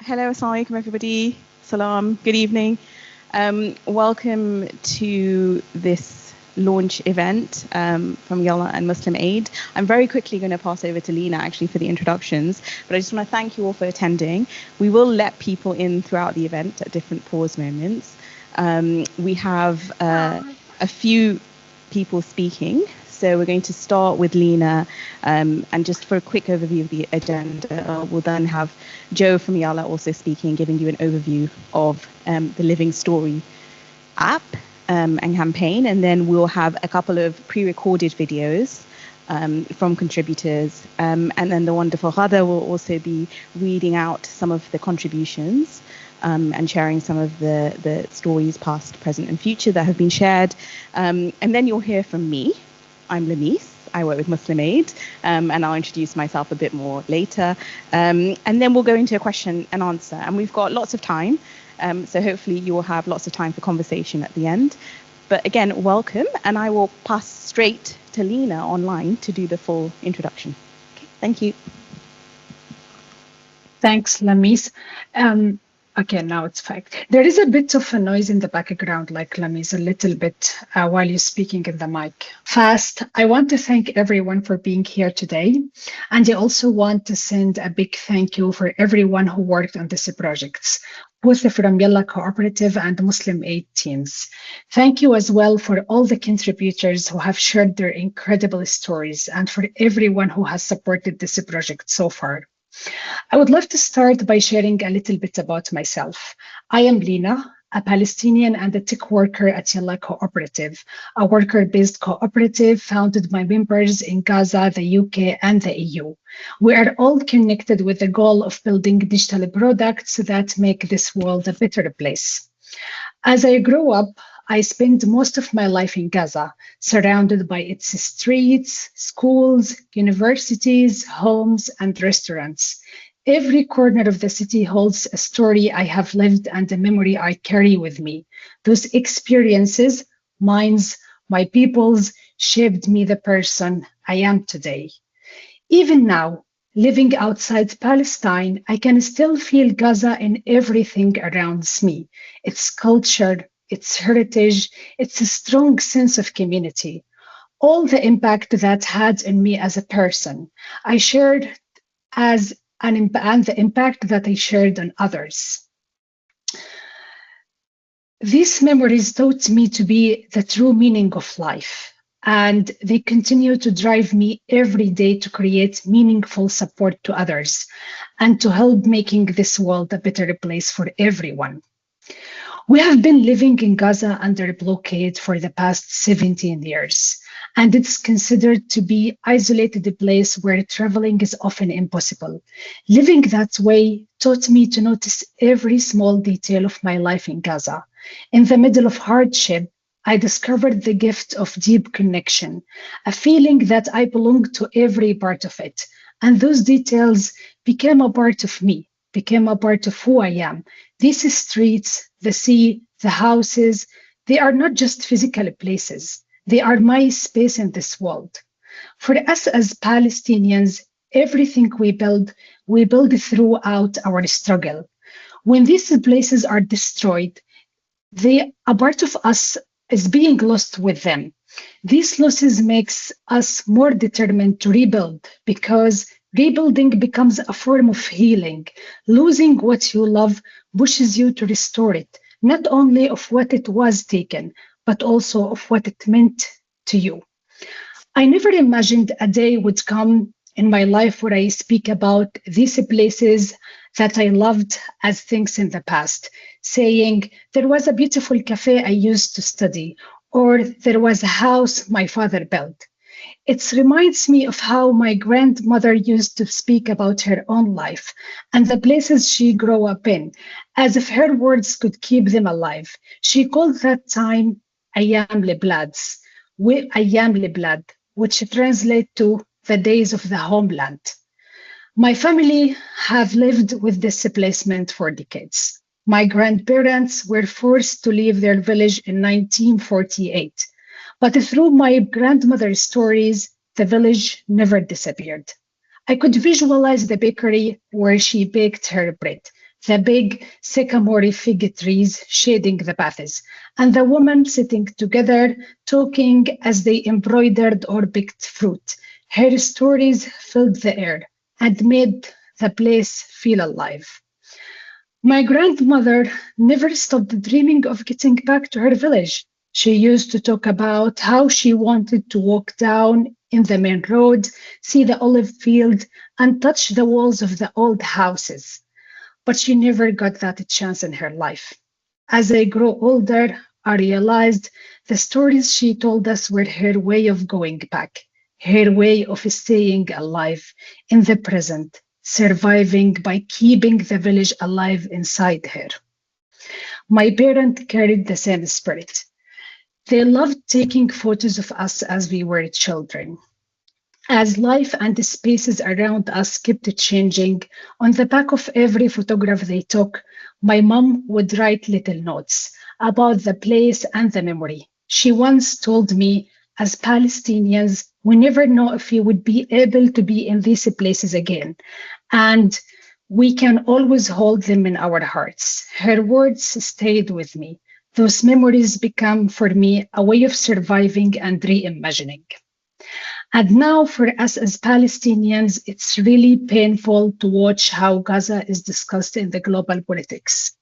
Hello, assalamu alaikum, everybody. Salam, good evening. Welcome to this launch event from Yalla and Muslim Aid. I'm very quickly going to pass over to Lena actually for the introductions, but I just want to thank you all for attending. We will let people in throughout the event at different pause moments. We have a few people speaking. So we're going to start with Lena, and just for a quick overview of the agenda, we'll then have Joe from Yalla also speaking, giving you an overview of the Living Story app and campaign, and then we'll have a couple of pre-recorded videos from contributors, and then the wonderful Gaza will also be reading out some of the contributions and sharing some of the stories past, present, and future that have been shared, and then you'll hear from me. I'm Lanice. I work with Muslim Aid, and I'll introduce myself a bit more later. And then we'll go into a question and answer. And we've got lots of time, so hopefully you will have lots of time for conversation at the end. But again, welcome, and I will pass straight to Lena online to do the full introduction. Okay, thank you. Thanks, Lanice. Okay, now it's fine. There is a bit of a noise in the background, like Lami's, a little bit while you're speaking in the mic. First, I want to thank everyone for being here today. And I also want to send a big thank you for everyone who worked on these projects, both from Yalla Cooperative and Muslim Aid teams. Thank you as well for all the contributors who have shared their incredible stories and for everyone who has supported this project so far. I would love to start by sharing a little bit about myself. I am Lena, a Palestinian and a tech worker at Yalla Cooperative, a worker-based cooperative founded by members in Gaza, the UK, and the EU. We are all connected with the goal of building digital products that make this world a better place. As I grew up, I spent most of my life in Gaza, surrounded by its streets, schools, universities, homes, and restaurants. Every corner of the city holds a story I have lived and a memory I carry with me. Those experiences, mine, my people's, shaped me the person I am today. Even now, living outside Palestine, I can still feel Gaza in everything around me. Its culture, its heritage, its strong sense of community. All the impact that had on me as a person, I shared and the impact that I shared on others. These memories taught me to be the true meaning of life, and they continue to drive me every day to create meaningful support to others and to help making this world a better place for everyone. We have been living in Gaza under blockade for the past 17 years, and it's considered to be an isolated place where traveling is often impossible. Living that way taught me to notice every small detail of my life in Gaza. In the middle of hardship, I discovered the gift of deep connection, a feeling that I belonged to every part of it, and those details became a part of me, became a part of who I am. These streets, the sea, the houses, they are not just physical places. They are my space in this world. For us as Palestinians, everything we build throughout our struggle. When these places are destroyed, a part of us is being lost with them. These losses makes us more determined to rebuild, because rebuilding becomes a form of healing. Losing what you love pushes you to restore it, not only of what it was taken, but also of what it meant to you. I never imagined a day would come in my life where I speak about these places that I loved as things in the past, saying there was a beautiful cafe I used to study, or there was a house my father built. It reminds me of how my grandmother used to speak about her own life and the places she grew up in, as if her words could keep them alive. She called that time Ayam Leblads, which translates to the days of the homeland. My family have lived with this displacement for decades. My grandparents were forced to leave their village in 1948. But through my grandmother's stories, the village never disappeared. I could visualize the bakery where she baked her bread, the big sycamore fig trees shading the paths, and the women sitting together talking as they embroidered or picked fruit. Her stories filled the air and made the place feel alive. My grandmother never stopped dreaming of getting back to her village. She used to talk about how she wanted to walk down in the main road, see the olive field, and touch the walls of the old houses. But she never got that chance in her life. As I grew older, I realized the stories she told us were her way of going back, her way of staying alive in the present, surviving by keeping the village alive inside her. My parents carried the same spirit. They loved taking photos of us as we were children. As life and the spaces around us kept changing, on the back of every photograph they took, my mom would write little notes about the place and the memory. She once told me, as Palestinians, we never know if we would be able to be in these places again, and we can always hold them in our hearts. Her words stayed with me. Those memories become for me a way of surviving and reimagining. And now, for us as Palestinians, it's really painful to watch how Gaza is discussed in the global politics.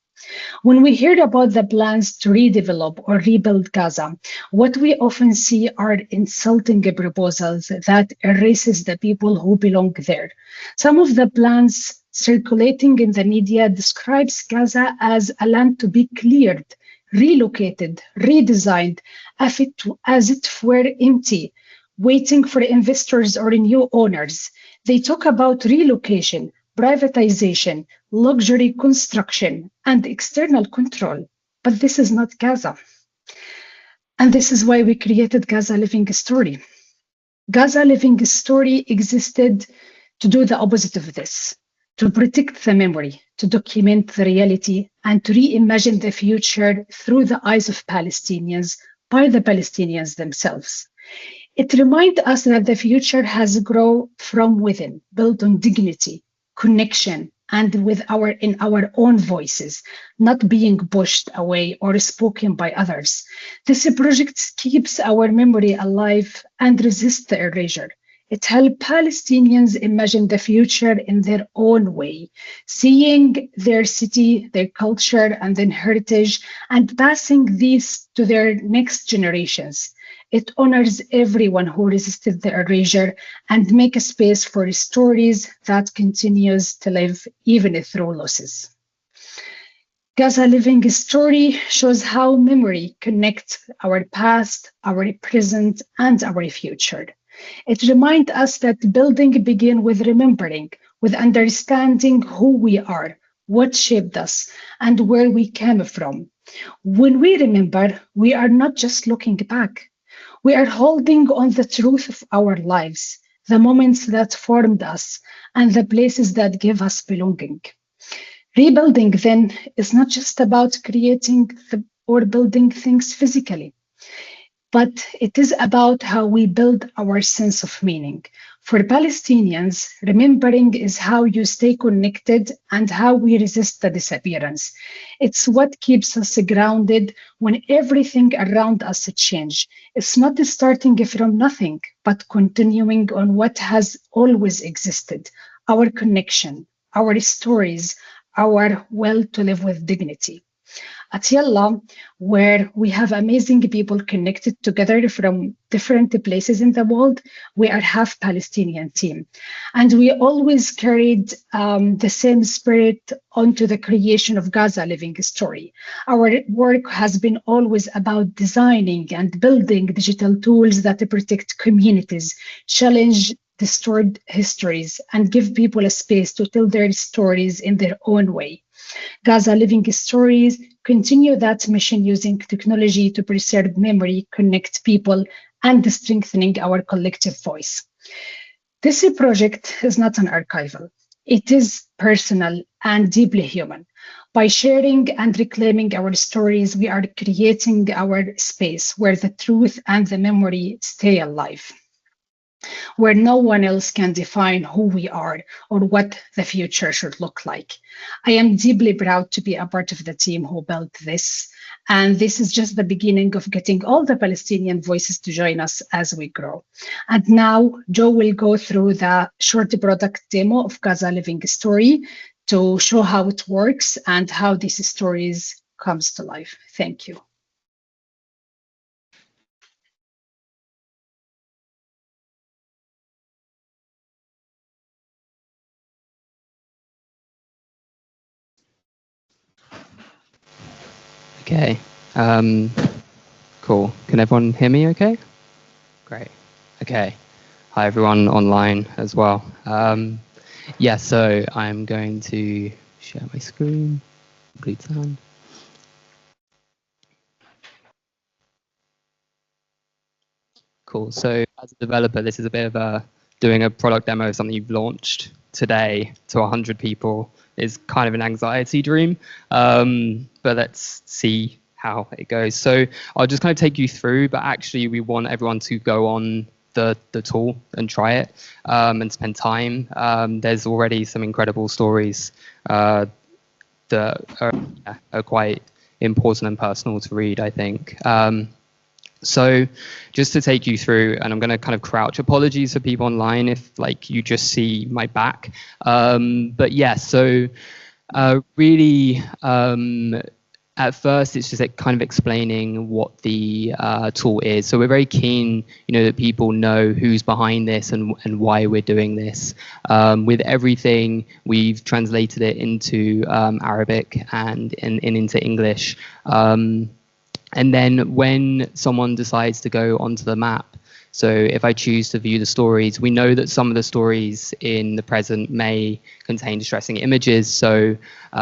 When we hear about the plans to redevelop or rebuild Gaza, what we often see are insulting proposals that erases the people who belong there. Some of the plans circulating in the media describes Gaza as a land to be cleared, relocated, redesigned, as it were empty, waiting for investors or new owners. They talk about relocation, privatization, luxury construction, and external control. But this is not Gaza. And this is why we created Gaza Living Story. Gaza Living Story existed to do the opposite of this, to protect the memory, to document the reality, and to reimagine the future through the eyes of Palestinians by the Palestinians themselves. It reminds us that the future has grown from within, built on dignity, connection, and in our own voices, not being pushed away or spoken by others. This project keeps our memory alive and resists the erasure. It helps Palestinians imagine the future in their own way, seeing their city, their culture, and their heritage, and passing these to their next generations. It honors everyone who resisted the erasure and makes a space for stories that continues to live even through losses. Gaza Living Story shows how memory connects our past, our present, and our future. It reminds us that building begins with remembering, with understanding who we are, what shaped us, and where we came from. When we remember, we are not just looking back. We are holding on the truth of our lives, the moments that formed us, and the places that give us belonging. Rebuilding, then, is not just about creating or building things physically, but it is about how we build our sense of meaning. For Palestinians, remembering is how you stay connected and how we resist the disappearance. It's what keeps us grounded when everything around us changes. It's not starting from nothing, but continuing on what has always existed, our connection, our stories, our will to live with dignity. At Yalla, where we have amazing people connected together from different places in the world, we are half Palestinian team. And we always carried the same spirit onto the creation of Gaza Living Story. Our work has been always about designing and building digital tools that protect communities, challenge distorted histories, and give people a space to tell their stories in their own way. Gaza Living Stories continue that mission using technology to preserve memory, connect people, and strengthening our collective voice. This project is not an archival. It is personal and deeply human. By sharing and reclaiming our stories, we are creating our space where the truth and the memory stay alive. where no one else can define who we are or what the future should look like. I am deeply proud to be a part of the team who built this. And this is just the beginning of getting all the Palestinian voices to join us as we grow. And now Joe will go through the short product demo of Gaza Living Story to show how it works and how these stories comes to life. Thank you. Okay, cool. Can everyone hear me okay? Great. Okay. Hi, everyone online as well. Yeah, so I'm going to share my screen. Complete sound. Cool. So as a developer, this is a bit of doing a product demo of something you've launched today to 100 people is kind of an anxiety dream. But let's see how it goes. So I'll just kind of take you through, but actually we want everyone to go on the tool and try it and spend time. There's already some incredible stories that are quite important and personal to read, I think. So just to take you through, and I'm going to kind of crouch. Apologies for people online if like you just see my back. But yeah, so really at first it's just like kind of explaining what the tool is. So we're very keen, that people know who's behind this and why we're doing this. With everything, we've translated it into Arabic and into English. And then when someone decides to go onto the map, so if I choose to view the stories, we know that some of the stories in the present may contain distressing images. So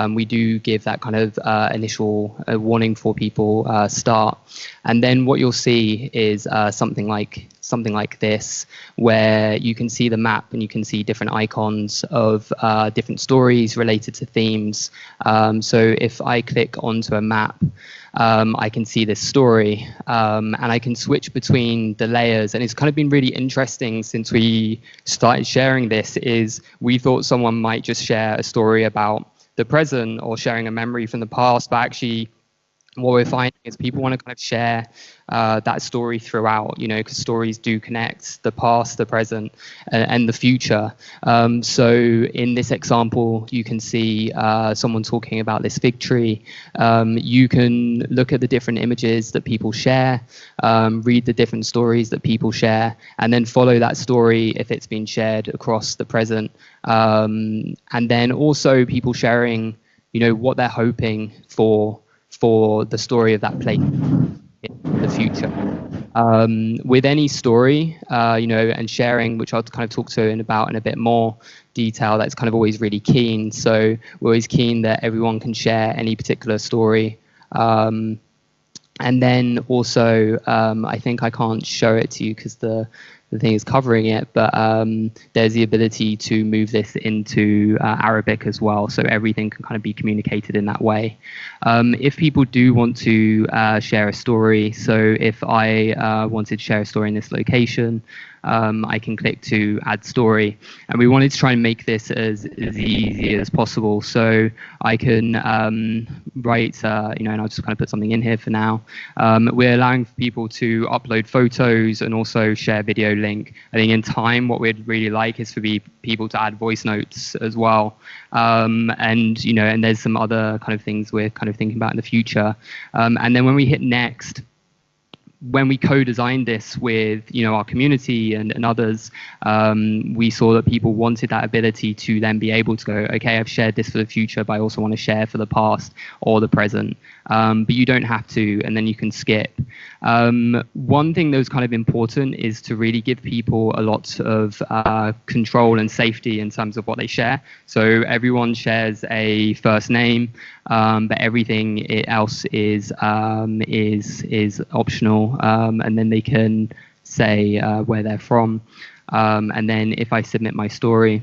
we do give that kind of initial warning for people start. And then what you'll see is something like this, where you can see the map and you can see different icons of different stories related to themes. So if I click onto a map, I can see this story and I can switch between the layers. And it's kind of been really interesting since we started sharing this is we thought someone might just share a story about the present or sharing a memory from the past, but actually what we're finding is people want to kind of share that story throughout, because stories do connect the past, the present, and the future. So in this example, you can see someone talking about this fig tree. You can look at the different images that people share, read the different stories that people share, and then follow that story if it's been shared across the present. And then also people sharing, what they're hoping for the story of that place in the future. With any story, and sharing, which I'll kind of talk to in a bit more detail, that's kind of always really keen. So we're always keen that everyone can share any particular story. And then also, I think I can't show it to you because the thing is covering it, but there's the ability to move this into Arabic as well, so everything can kind of be communicated in that way. If people do want to share a story, so if I wanted to share a story in this location, I can click to add story, and we wanted to try and make this as easy as possible. So I can write, and I'll just kind of put something in here for now. We're allowing people to upload photos and also share video link. I think in time, what we'd really like is for people to add voice notes as well. And there's some other kind of things we're kind of thinking about in the future. And then when we hit next, when we co-designed this with our community and others, we saw that people wanted that ability to then be able to go, okay, I've shared this for the future, but I also want to share for the past or the present. But you don't have to, and then you can skip. One thing that was kind of important is to really give people a lot of control and safety in terms of what they share. So everyone shares a first name, but everything else is optional, and then they can say where they're from. And then if I submit my story,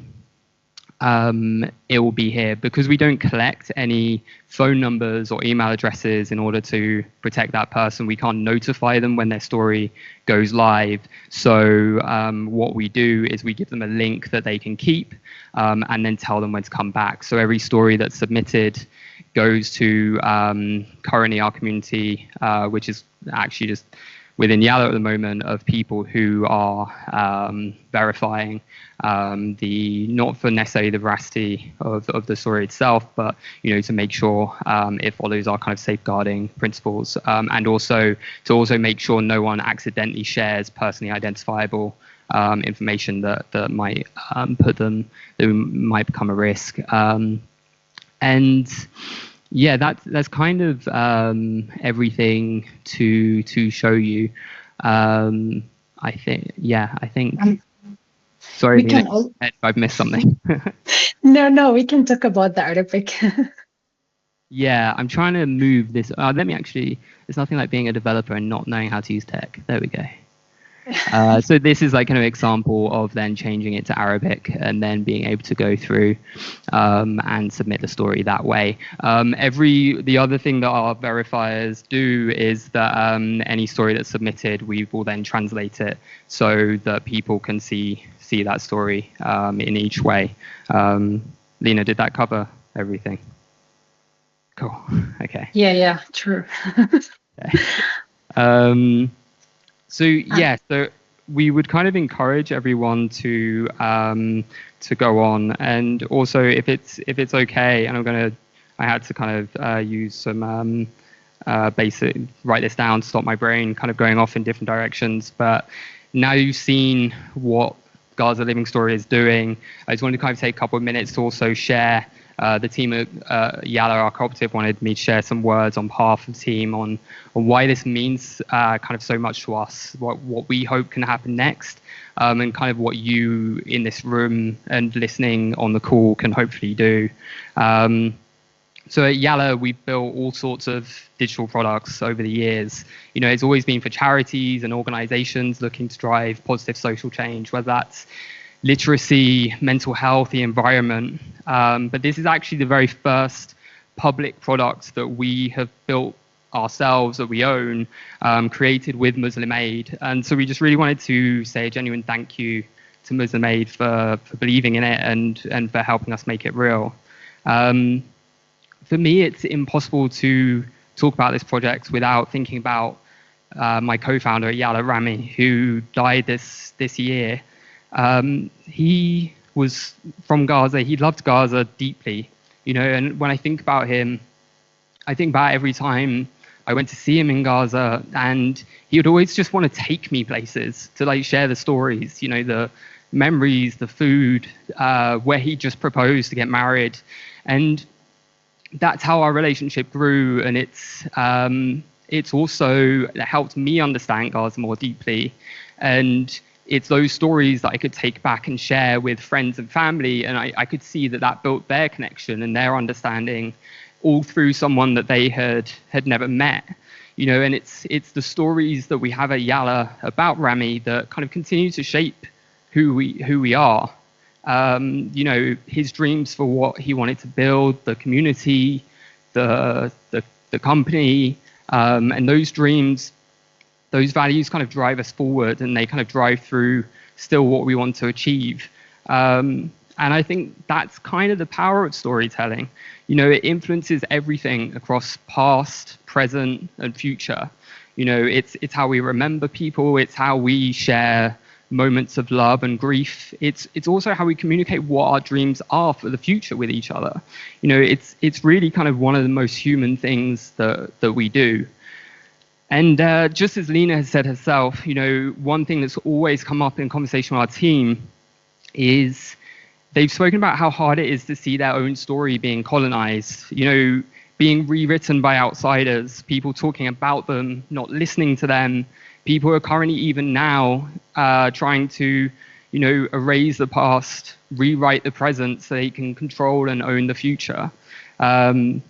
it will be here. Because we don't collect any phone numbers or email addresses in order to protect that person. We can't notify them when their story goes live. So what we do is we give them a link that they can keep and then tell them when to come back. So every story that's submitted goes to currently our community, which is actually just within Yalla at the moment, of people who are verifying not for necessarily the veracity of the story itself, but to make sure it follows our kind of safeguarding principles, and also to make sure no one accidentally shares personally identifiable information that might might become a risk. And yeah, that's kind of everything to show you. I think. Sorry, if I've missed something. No, we can talk about the Arabic. Yeah, I'm trying to move this. Let me actually. It's nothing like being a developer and not knowing how to use tech. There we go. So this is like kind of example of then changing it to Arabic and then being able to go through and submit the story that way. The other thing that our verifiers do is that any story that's submitted, we will then translate it so that people can see that story in each way. Lena, did that cover everything? Cool. Okay. Yeah, true. Okay. So we would kind of encourage everyone to go on, and also if it's okay, and I had to kind of use some basic, write this down to stop my brain kind of going off in different directions. But now you've seen what Gaza Living Story is doing, I just wanted to kind of take a couple of minutes to also share. The team at Yalla, our cooperative, wanted me to share some words on behalf of the team on why this means kind of so much to us, what we hope can happen next, and kind of what you in this room and listening on the call can hopefully do. So at Yalla, we've built all sorts of digital products over the years. It's always been for charities and organizations looking to drive positive social change, whether that's literacy, mental health, the environment. But this is actually the very first public product that we have built ourselves, that we own, created with Muslim Aid. And so we just really wanted to say a genuine thank you to Muslim Aid for believing in it and for helping us make it real. For me, it's impossible to talk about this project without thinking about my co-founder at Yalla, Rami, who died this year. He was from Gaza. He loved Gaza deeply, and when I think about him, I think about every time I went to see him in Gaza, and he would always just want to take me places to like share the stories, the memories, the food, where he just proposed to get married. And that's how our relationship grew. And it's also helped me understand Gaza more deeply. And it's those stories that I could take back and share with friends and family. And I could see that built their connection and their understanding all through someone that they had never met. And it's the stories that we have at Yalla about Rami that kind of continue to shape who we are. His dreams for what he wanted to build, the community, the company, and those dreams, those values kind of drive us forward, and they kind of drive through still what we want to achieve. And I think that's kind of the power of storytelling. It influences everything across past, present, and future. It's how we remember people. It's how we share moments of love and grief. It's also how we communicate what our dreams are for the future with each other. It's really kind of one of the most human things that we do. And just as Lena has said herself, one thing that's always come up in conversation with our team is they've spoken about how hard it is to see their own story being colonized, being rewritten by outsiders, people talking about them, not listening to them. People are currently even now trying to, erase the past, rewrite the present so they can control and own the future. And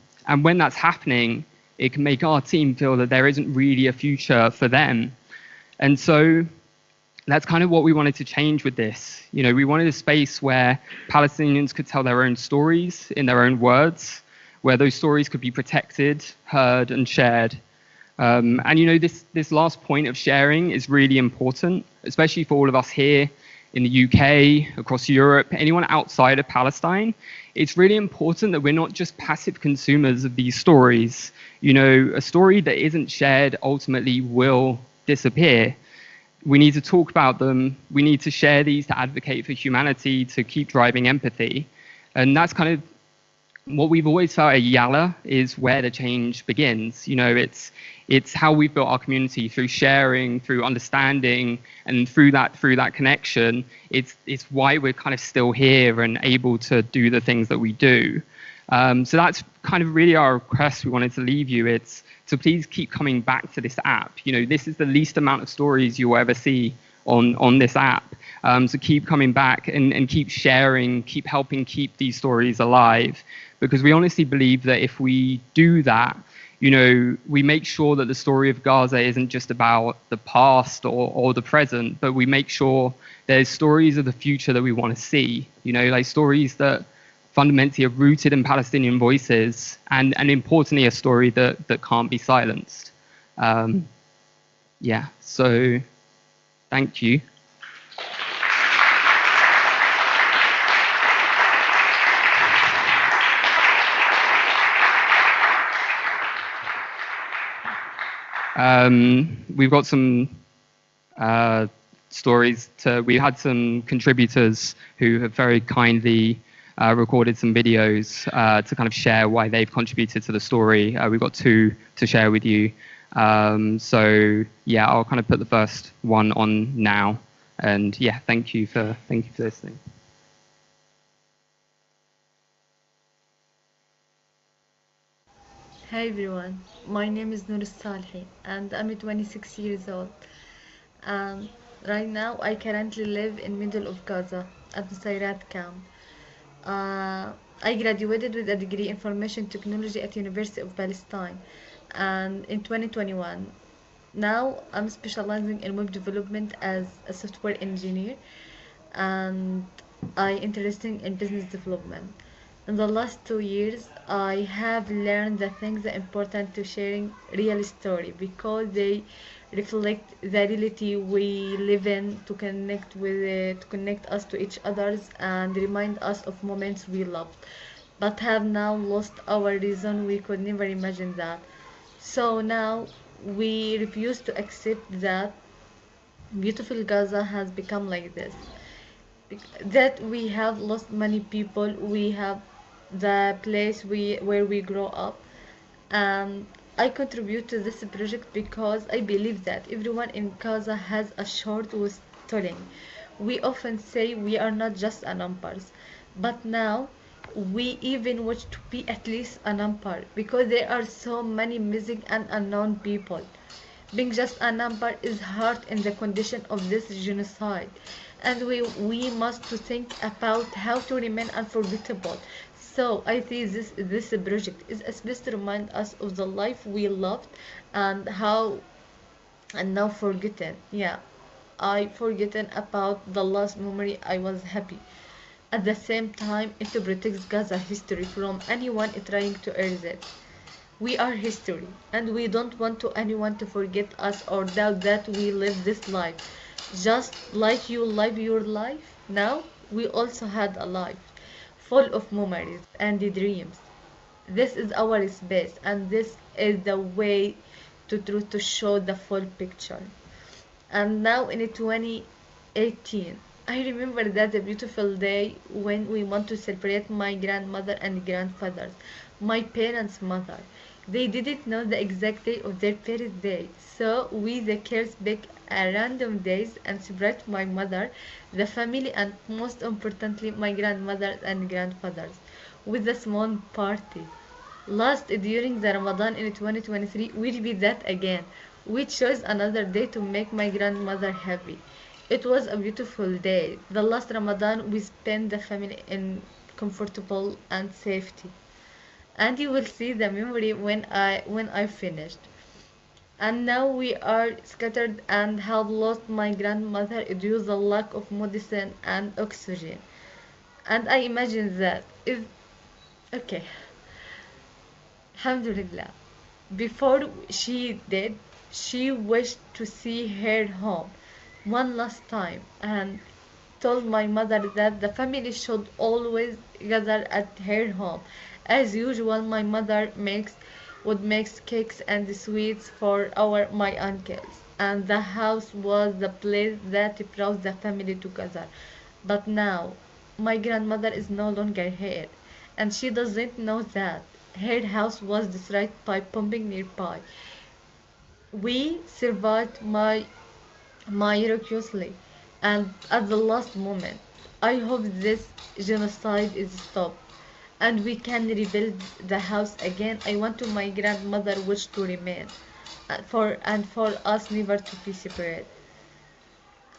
when that's happening, it can make our team feel that there isn't really a future for them. And so that's kind of what we wanted to change with this. You know, we wanted a space where Palestinians could tell their own stories in their own words, where those stories could be protected, heard, and shared. And you know, this last point of sharing is really important, especially for all of us here in the UK, across Europe, anyone outside of Palestine. It's really important that we're not just passive consumers of these stories. You know, a story that isn't shared ultimately will disappear. We need to talk about them. We need to share these to advocate for humanity, to keep driving empathy. And that's kind of what we've always felt at Yalla is where the change begins. You know, it's how we've built our community through sharing, through understanding, and through that connection. It's why we're kind of still here and able to do the things that we do. So that's kind of really our request we wanted to leave you. It's to please keep coming back to this app. You know, this is the least amount of stories you'll ever see on this app. So keep coming back and keep sharing, keep helping keep these stories alive. Because we honestly believe that if we do that, you know, we make sure that the story of Gaza isn't just about the past or the present, but we make sure there's stories of the future that we want to see, you know, like stories that fundamentally are rooted in Palestinian voices and importantly, a story that can't be silenced. Yeah, so thank you. We've got some stories we had some contributors who have very kindly recorded some videos to kind of share why they've contributed to the story. We've got two to share with you. So yeah, I'll kind of put the first one on now. And yeah, thank you for listening. Hi everyone, my name is Noor Salhi and I'm 26 years old. And right now I currently live in middle of Gaza at Nusayrat camp. I graduated with a degree in information technology at University of Palestine and in 2021. Now I'm specializing in web development as a software engineer and I interested in business development. In the last 2 years, I have learned the things that are important to sharing real story because they reflect the reality we live in to connect us to each others and remind us of moments we loved, but have now lost our reason. We could never imagine that. So now we refuse to accept that beautiful Gaza has become like this, that we have lost many people, we have the place where we grow up. And I contribute to this project because I believe that everyone in Gaza has a short worth telling. We often say we are not just a numbers, but now we even wish to be at least a number because there are so many missing and unknown people. Being just a number is hard in the condition of this genocide, and we must to think about how to remain unforgettable. So I think this project is a space to remind us of the life we loved and how and now forgotten. Yeah, I forgotten about the last memory. I was happy. At the same time, it protects Gaza history from anyone trying to erase it. We are history, and we don't want to anyone to forget us or doubt that we live this life. Just like you live your life, now we also had a life full of memories and dreams. This is our space, and this is the way to show the full picture. And now in 2018, I remember that a beautiful day when we want to celebrate my grandmother and grandfather, my parents' mother. They didn't know the exact day of their birthday, so we the kids pick a random days and celebrate my mother, the family, and most importantly my grandmother and grandfathers with a small party. Last during the Ramadan in 2023, we repeat that again. We chose another day to make my grandmother happy. It was a beautiful day. The last Ramadan we spent the family in comfortable and safety. And you will see the memory when I finished. And now we are scattered and have lost my grandmother due to the lack of medicine and oxygen. And I imagine that if okay, Alhamdulillah. Before she did, she wished to see her home one last time and told my mother that the family should always gather at her home. As usual, my mother would make cakes and sweets for our my uncles, and the house was the place that brought the family together. But now, my grandmother is no longer here, and she doesn't know that. Her house was destroyed by bombing nearby. We survived miraculously, and at the last moment, I hope this genocide is stopped and we can rebuild the house again. I want to my grandmother wish to remain, for us never to be separate.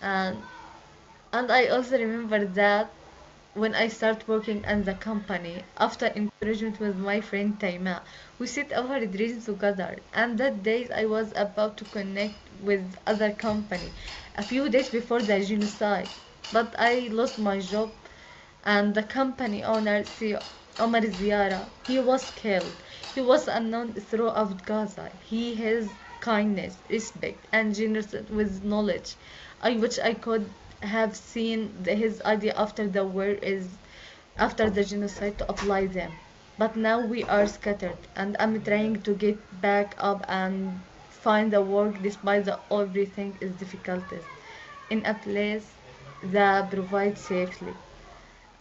And and I also remember that when I start working in the company, after encouragement with my friend Taima, we set our dreams together. And that day I was about to connect with other company a few days before the genocide. But I lost my job, and the company owner, Omar Ziara, he was killed. He was unknown throughout Gaza. He has kindness, respect, and generous with knowledge. I wish I could have seen his idea after the war is after the genocide to apply them. But now we are scattered, and I'm trying to get back up and find the work despite the everything is difficulties in a place that provides safely.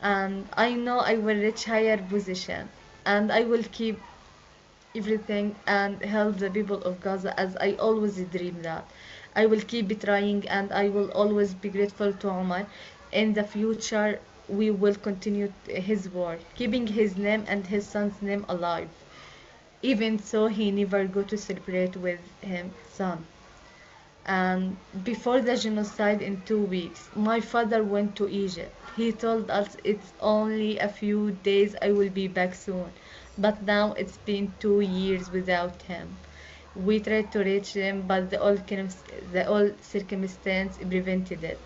And I know I will reach higher position, and I will keep everything and help the people of Gaza as I always dream that. I will keep trying, and I will always be grateful to Omar. In the future, we will continue his work, keeping his name and his son's name alive. Even so, he never go to celebrate with him son. And before the genocide in 2 weeks, my father went to Egypt. He told us it's only a few days, I will be back soon. But now it's been 2 years without him. We tried to reach him, but the old circumstance prevented it.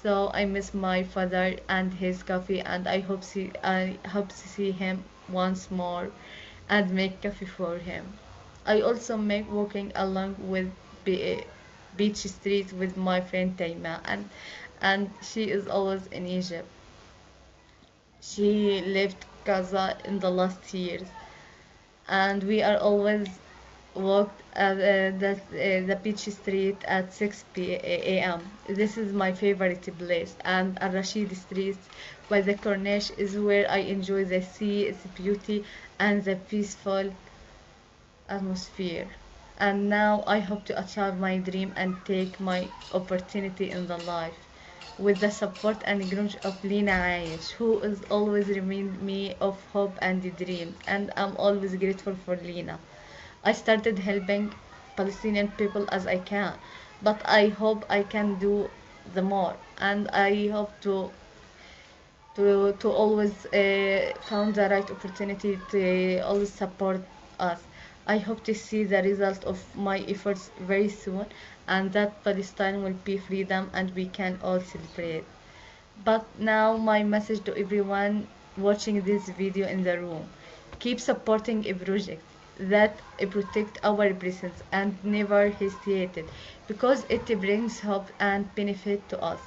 So I miss my father and his coffee, and I hope to see him once more and make coffee for him. I also make walking along with be- beach streets with my friend Taima, and she is always in Egypt. She left Gaza in the last years, and we are always walked at the beach street at 6 a.m. This is my favorite place, and Al Rashid Street by the Corniche is where I enjoy the sea, its beauty, and the peaceful atmosphere. And now I hope to achieve my dream and take my opportunity in the life with the support and encouragement of Lina Aish, who is always remind me of hope and dreams, and I'm always grateful for Lina. I started helping Palestinian people as I can, but I hope I can do the more, and I hope to always found the right opportunity to always support us. I hope to see the result of my efforts very soon, and that Palestine will be freedom and we can all celebrate. But now my message to everyone watching this video in the room: keep supporting a project that protect our presence and never hesitate it, because it brings hope and benefit to us.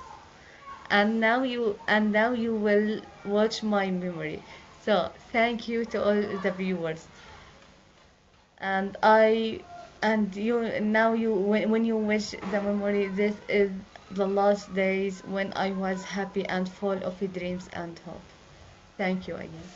And now you will watch my memory. So thank you to all the viewers. And I and you now you when you wish the memory, this is the last days when I was happy and full of dreams and hope. Thank you again.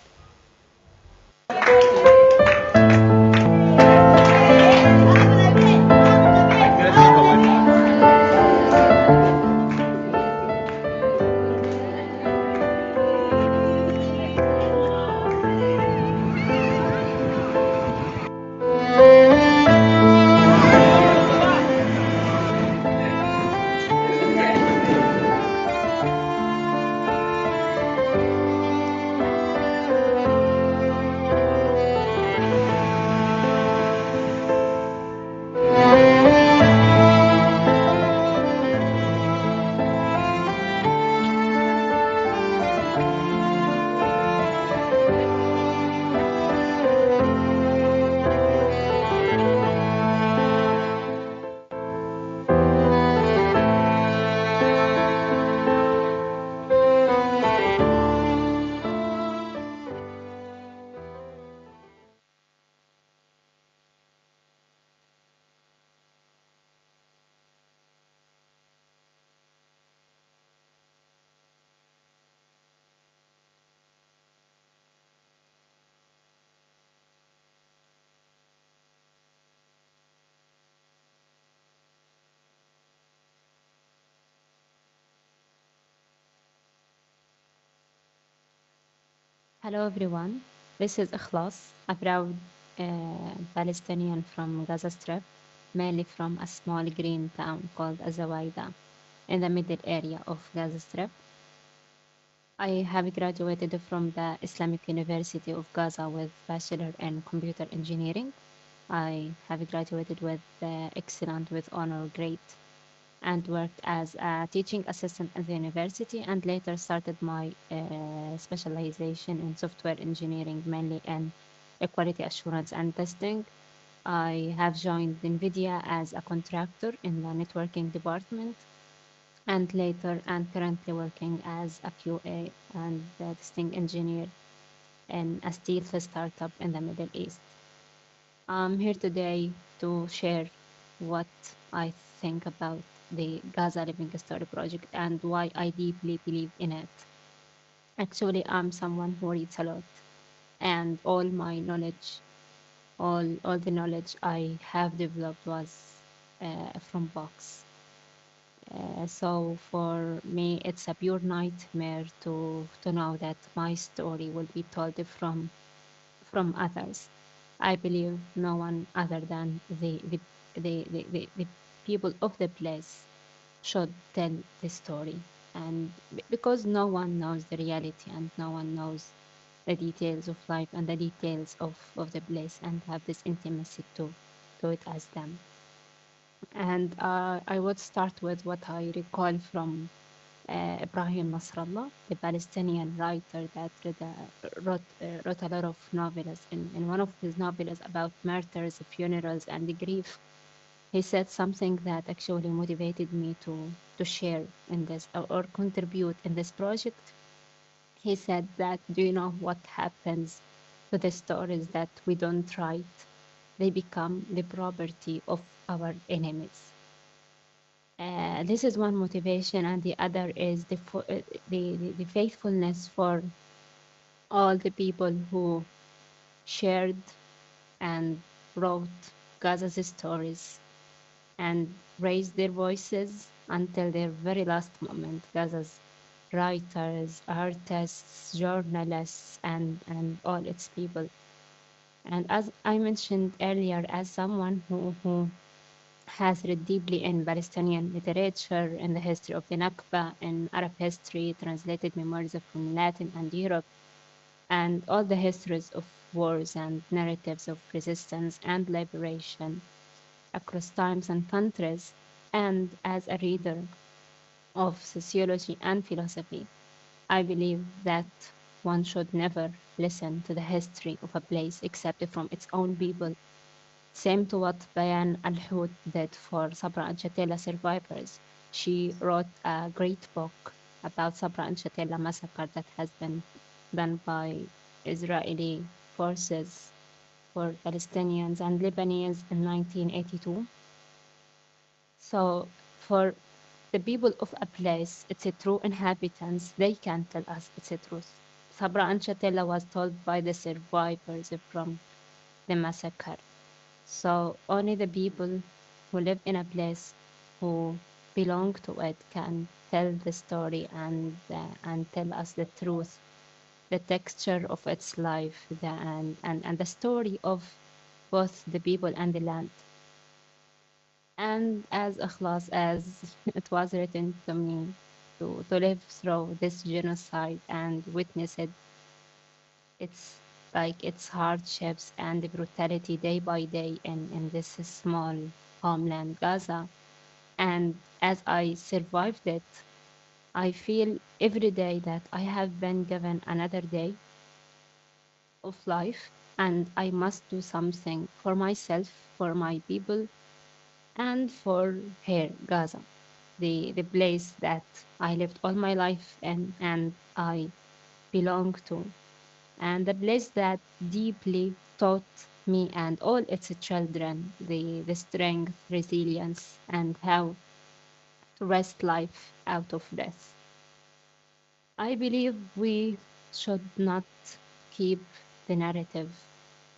Hello everyone. This is Ikhlas, a proud Palestinian from Gaza Strip, mainly from a small green town called Azawaida in the middle area of Gaza Strip. I have graduated from the Islamic University of Gaza with Bachelor in Computer Engineering. I have graduated with excellent with honor grade and worked as a teaching assistant at the university and later started my specialization in software engineering, mainly in quality assurance and testing. I have joined NVIDIA as a contractor in the networking department and later and currently working as a QA and testing engineer in a steel startup in the Middle East. I'm here today to share what I think about the Gaza Living Story project and why I deeply believe in it. Actually, I'm someone who reads a lot, and all my knowledge, all the knowledge I have developed was from books. So for me, it's a pure nightmare to know that my story will be told from others. I believe no one other than the people of the place should tell the story. And because no one knows the reality and no one knows the details of life and the details of the place and have this intimacy to it as them. And I would start with what I recall from Ibrahim Nasrallah, the Palestinian writer that wrote a lot of novels. In one of his novels about murders, funerals, and grief, he said something that actually motivated me to share in this or contribute in this project. He said that, do you know what happens to the stories that we don't write? They become the property of our enemies. This is one motivation, and the other is the faithfulness for all the people who shared and wrote Gaza's stories and raised their voices until their very last moment. Gaza's writers, artists, journalists, and all its people. And as I mentioned earlier, as someone who has read deeply in Palestinian literature, in the history of the Nakba, in Arab history, translated memoirs from Latin and Europe, and all the histories of wars and narratives of resistance and liberation across times and countries, and as a reader of sociology and philosophy, I believe that one should never listen to the history of a place except from its own people. Same to what Bayan Al-Hout did for Sabra and Shatila survivors. She wrote a great book about Sabra and Shatila massacre that has been done by Israeli forces for Palestinians and Lebanese in 1982. So for the people of a place, it's a true inhabitants, they can tell us it's a truth. Sabra and Shatila was told by the survivors from the massacre. So only the people who live in a place who belong to it can tell the story and tell us the truth, the texture of its life, and the story of both the people and the land. And as Ikhlas, as it was written to me, to live through this genocide and witness it, it's like its hardships and the brutality day by day in this small homeland, Gaza. And as I survived it, I feel every day that I have been given another day of life and I must do something for myself, for my people, and for here, Gaza, the place that I lived all my life in and I belong to, and the place that deeply taught me and all its children the strength, resilience, and how to wrest life out of death. I believe we should not keep the narrative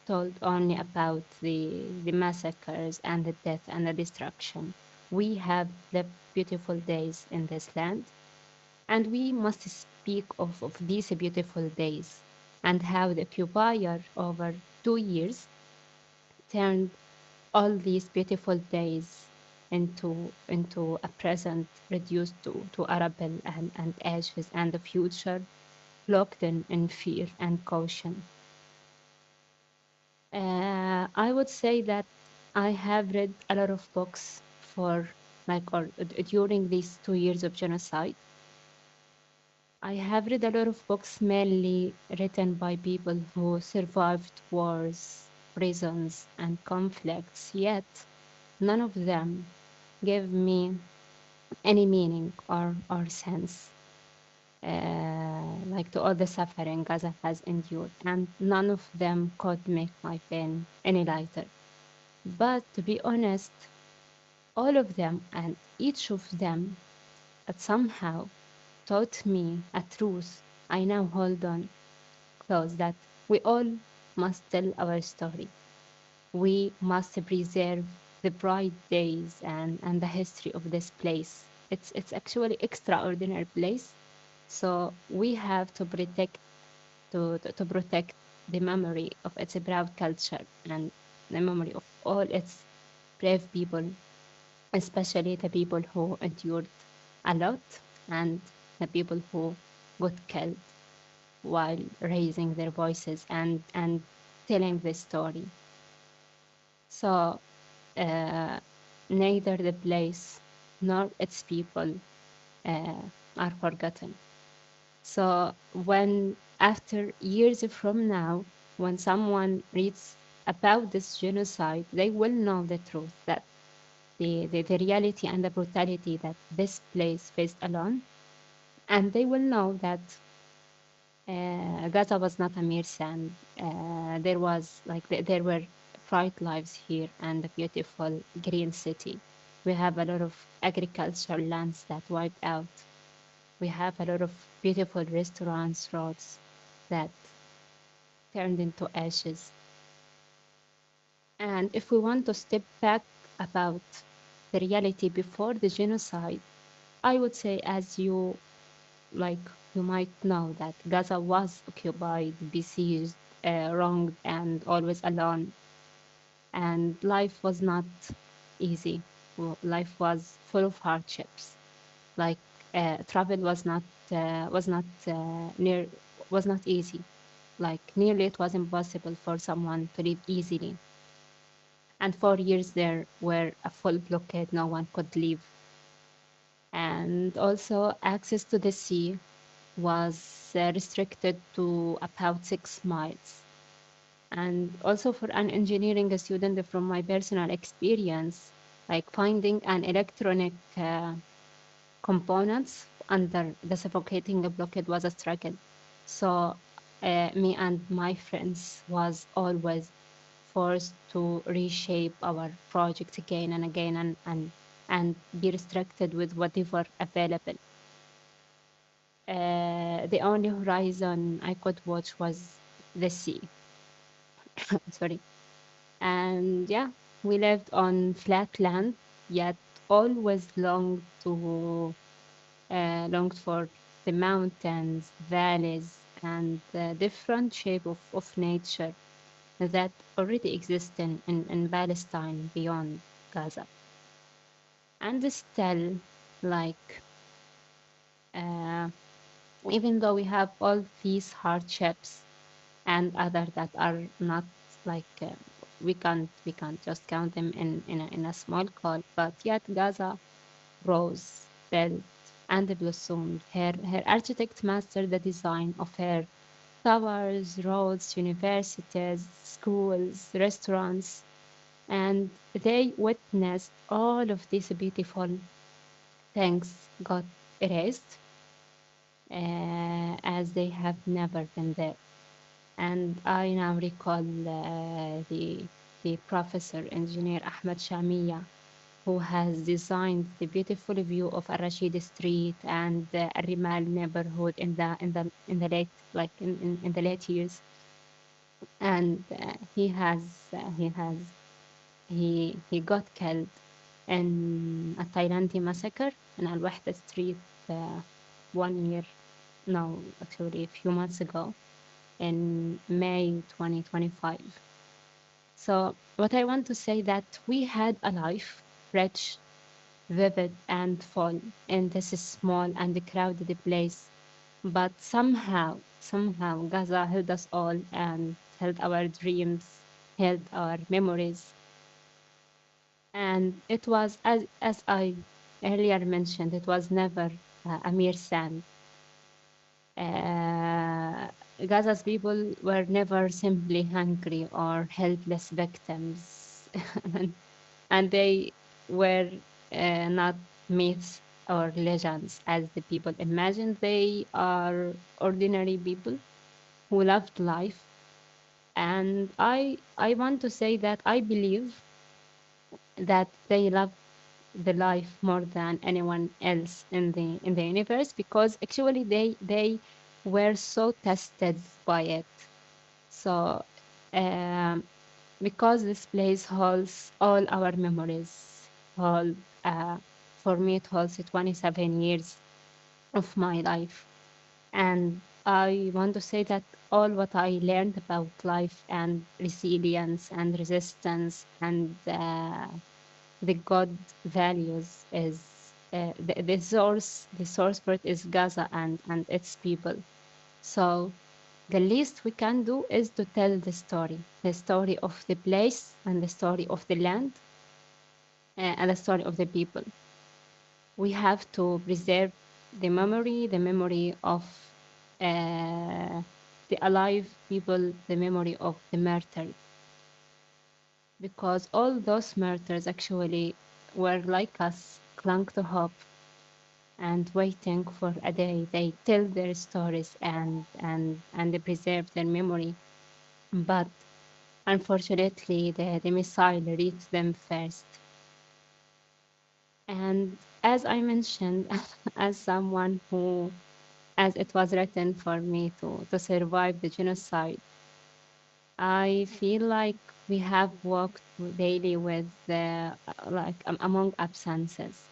told only about the massacres and the death and the destruction. We have lived beautiful days in this land, and we must speak of these beautiful days. and how the occupier over 2 years turned all these beautiful days into a present reduced to a rubble and ashes and a future locked in fear and caution. I would say that I have read a lot of books for during these 2 years of genocide. I have read a lot of books mainly written by people who survived wars, prisons, and conflicts, yet none of them gave me any meaning or sense, like to all the suffering Gaza has endured, and none of them could make my pain any lighter. But to be honest, all of them and each of them had somehow taught me a truth I now hold on close, that we all must tell our story. We must preserve the bright days and the history of this place. It's actually extraordinary place. So we have to protect the memory of its proud culture and the memory of all its brave people, especially the people who endured a lot and the people who got killed while raising their voices and telling the story. So uh, neither the place nor its people uh, are forgotten. So when after years from now, when someone reads about this genocide, they will know the truth, that the reality and the brutality that this place faced alone, and they will know that Gaza was not a mere sand. There was there were bright lives here and a beautiful green city. We have a lot of agricultural lands that wiped out. We have a lot of beautiful restaurants, roads that turned into ashes. And if we want to step back about the reality before the genocide, I would say, as you might know, that Gaza was occupied, besieged, wronged, and always alone. And life was not easy. Life was full of hardships. Like travel was not easy. Like nearly it was impossible for someone to live easily. And 4 years there were a full blockade. No one could leave. And also access to the sea was restricted to about 6 miles. And also for an engineering student, from my personal experience, like finding an electronic components under the suffocating blockade was a struggle. So me and my friends was always forced to reshape our project again and again and be restricted with whatever available. The only horizon I could watch was the sea. Sorry. And yeah, we lived on flat land, yet always longed for the mountains, valleys, and the different shape of nature that already exist in Palestine beyond Gaza. And still, like, uh, even though we have all these hardships and other that are not like we can't just count them in a small call, but yet Gaza rose, built, and blossomed. Her architect mastered the design of her towers, roads, universities, schools, restaurants, and they witnessed all of these beautiful things got erased as they have never been there. And I now recall the professor engineer Ahmed Shamiya, who has designed the beautiful view of Al Rashid Street and the Al Rimal neighborhood in the late years. And he got killed in a Thailand massacre in Al Wahda Street 1 year, no, actually a few months ago. in May 2025. So what I want to say that we had a life rich, vivid, and full in this small and crowded place. But somehow Gaza held us all and held our dreams, held our memories. And it was, as I earlier mentioned, it was never a mere sand. Gaza's people were never simply hungry or helpless victims, and they were not myths or legends as the people imagined. They are ordinary people who loved life, and I want to say that I believe that they loved the life more than anyone else in the universe, because actually they were so tested by it. So um, because this place holds all our memories, hold for me it holds 27 years of my life. And I want to say that all what I learned about life and resilience and resistance and the God values is the source for it is Gaza and its people. So the least we can do is to tell the story of the place and the story of the land and the story of the people. We have to preserve the memory of the alive people, the memory of the martyrs, because all those martyrs actually were like us, clung to hope and waiting for a day they tell their stories and they preserve their memory. But unfortunately, the missile reached them first. And as I mentioned, as someone who, as it was written for me to survive the genocide, I feel like we have walked daily with among absences,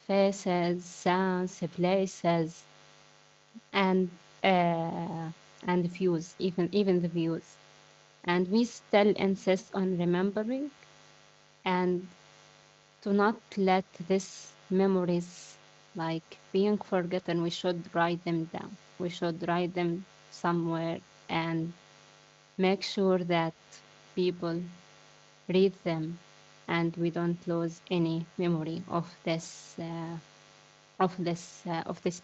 faces, sounds, places, and uh, and views, even the views. And we still insist on remembering and to not let these memories like being forgotten. We should write them down. We should write them somewhere and make sure that people read them and we don't lose any memory of this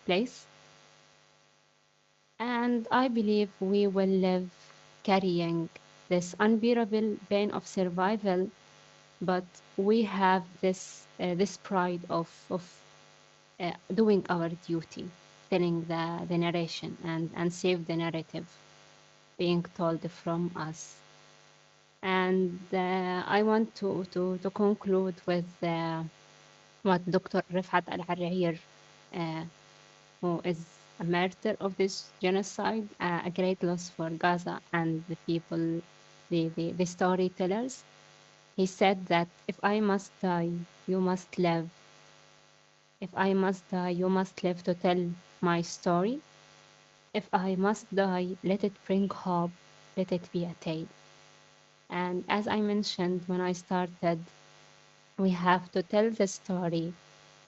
place. And I believe we will live carrying this unbearable pain of survival, but we have this pride of doing our duty, telling the narration and save the narrative being told from us. And I want to conclude with what Dr. Rifat Al-Harrir, uh, who is a martyr of this genocide, a great loss for Gaza and the people, the storytellers. He said that if I must die, you must live. If I must die, you must live to tell my story. If I must die, let it bring hope, let it be a tale. And as I mentioned when I started, we have to tell the story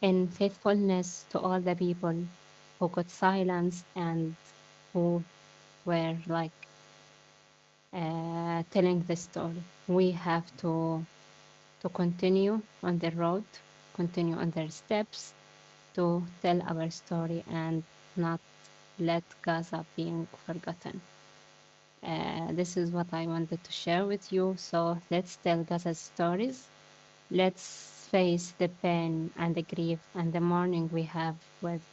in faithfulness to all the people who got silenced and who were like telling the story. We have to continue on the road, continue on their steps to tell our story and not let Gaza being forgotten. This is what I wanted to share with you. So let's tell Gaza's stories. Let's face the pain and the grief and the mourning we have with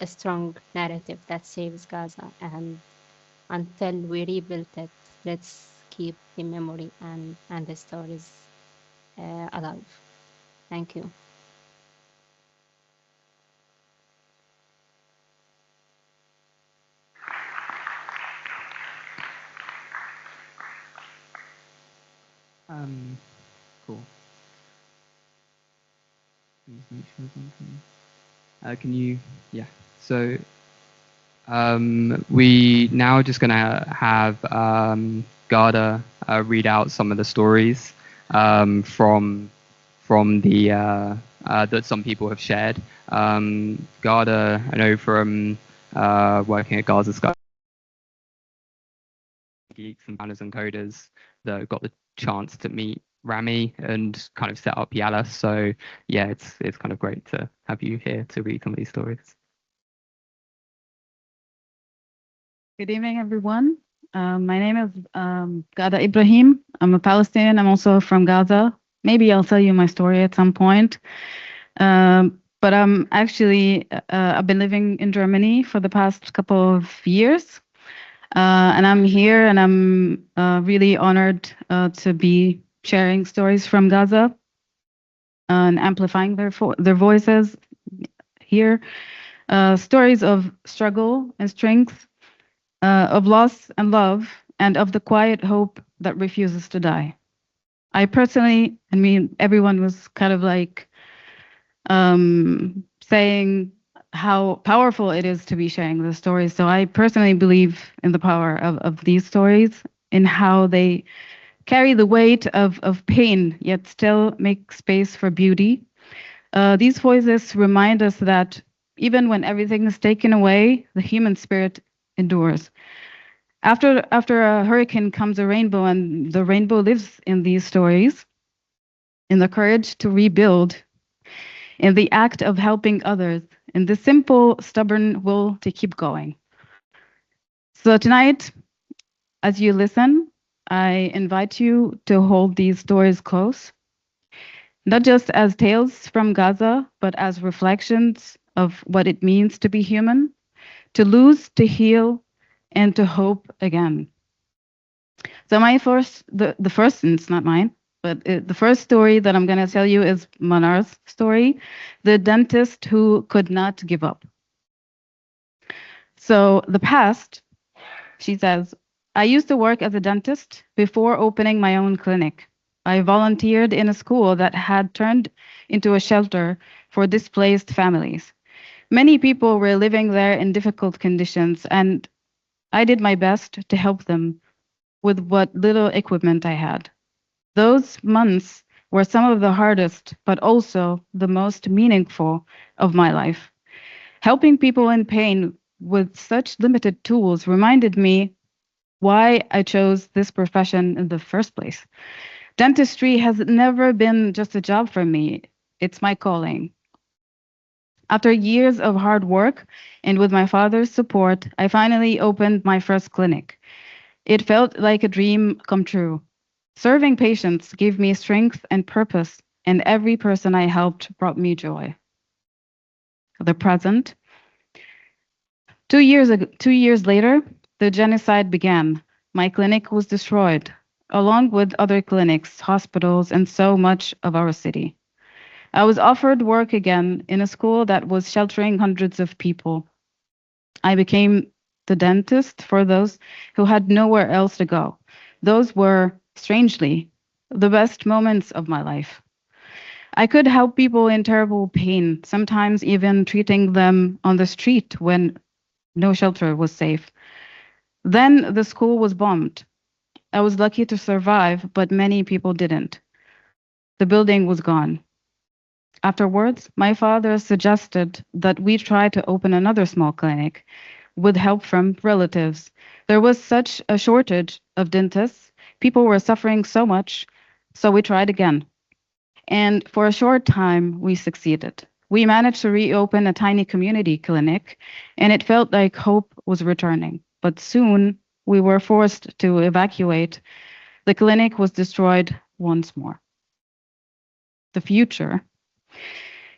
a strong narrative that saves Gaza. And until we rebuild it, let's keep the memory and the stories alive. Thank you. Cool. Please make sure something. Can you? Yeah. So We now just gonna have Garda read out some of the stories from the that some people have shared. Garda, I know from working at Gaza Sky Geeks and founders and coders that got the chance to meet Rami and kind of set up Yalla. So yeah, it's kind of great to have you here to read some of these stories. Good evening, everyone. My name is Gada Ibrahim. I'm a Palestinian. I'm also from Gaza. Maybe I'll tell you my story at some point. But I'm actually, I've been living in Germany for the past couple of years. And I'm here and I'm really honored to be sharing stories from Gaza and amplifying their voices here. Stories of struggle and strength, of loss and love, and of the quiet hope that refuses to die. I personally, I mean, everyone was kind of like saying how powerful it is to be sharing the stories. So I personally believe in the power of these stories, in how they carry the weight of pain, yet still make space for beauty. These voices remind us that even when everything is taken away, the human spirit endures. After a hurricane comes a rainbow, and the rainbow lives in these stories, in the courage to rebuild, in the act of helping others, in the simple, stubborn will to keep going. So tonight, as you listen, I invite you to hold these stories close, not just as tales from Gaza, but as reflections of what it means to be human, to lose, to heal, and to hope again. So the first, and it's not mine, but the first story that I'm going to tell you is Manar's story, the dentist who could not give up. So the past, she says, I used to work as a dentist before opening my own clinic. I volunteered in a school that had turned into a shelter for displaced families. Many people were living there in difficult conditions, and I did my best to help them with what little equipment I had. Those months were some of the hardest, but also the most meaningful of my life. Helping people in pain with such limited tools reminded me why I chose this profession in the first place. Dentistry has never been just a job for me, it's my calling. After years of hard work and with my father's support, I finally opened my first clinic. It felt like a dream come true. Serving patients gave me strength and purpose, and every person I helped brought me joy. The present. 2 years later, the genocide began. My clinic was destroyed, along with other clinics, hospitals, and so much of our city. I was offered work again in a school that was sheltering hundreds of people. I became the dentist for those who had nowhere else to go. Those were, strangely, the best moments of my life. I could help people in terrible pain, sometimes even treating them on the street when no shelter was safe. Then the school was bombed. I was lucky to survive, but many people didn't. The building was gone. Afterwards, my father suggested that we try to open another small clinic with help from relatives. There was such a shortage of dentists. People were suffering so much, so we tried again. And for a short time, we succeeded. We managed to reopen a tiny community clinic, and it felt like hope was returning. But soon, we were forced to evacuate. The clinic was destroyed once more. The future.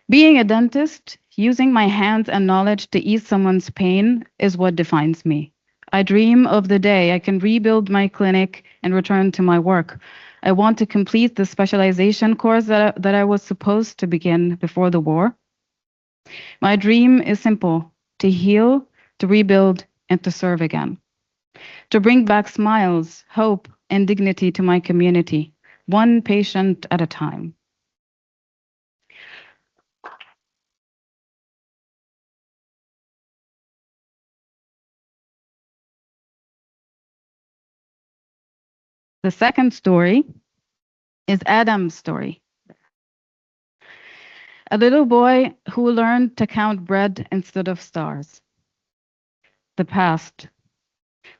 Being a dentist, using my hands and knowledge to ease someone's pain is what defines me. I dream of the day I can rebuild my clinic and return to my work. I want to complete the specialization course that I was supposed to begin before the war. My dream is simple: to heal, to rebuild, and to serve again. To bring back smiles, hope, and dignity to my community, one patient at a time. The second story is Adam's story. A little boy who learned to count bread instead of stars. The past.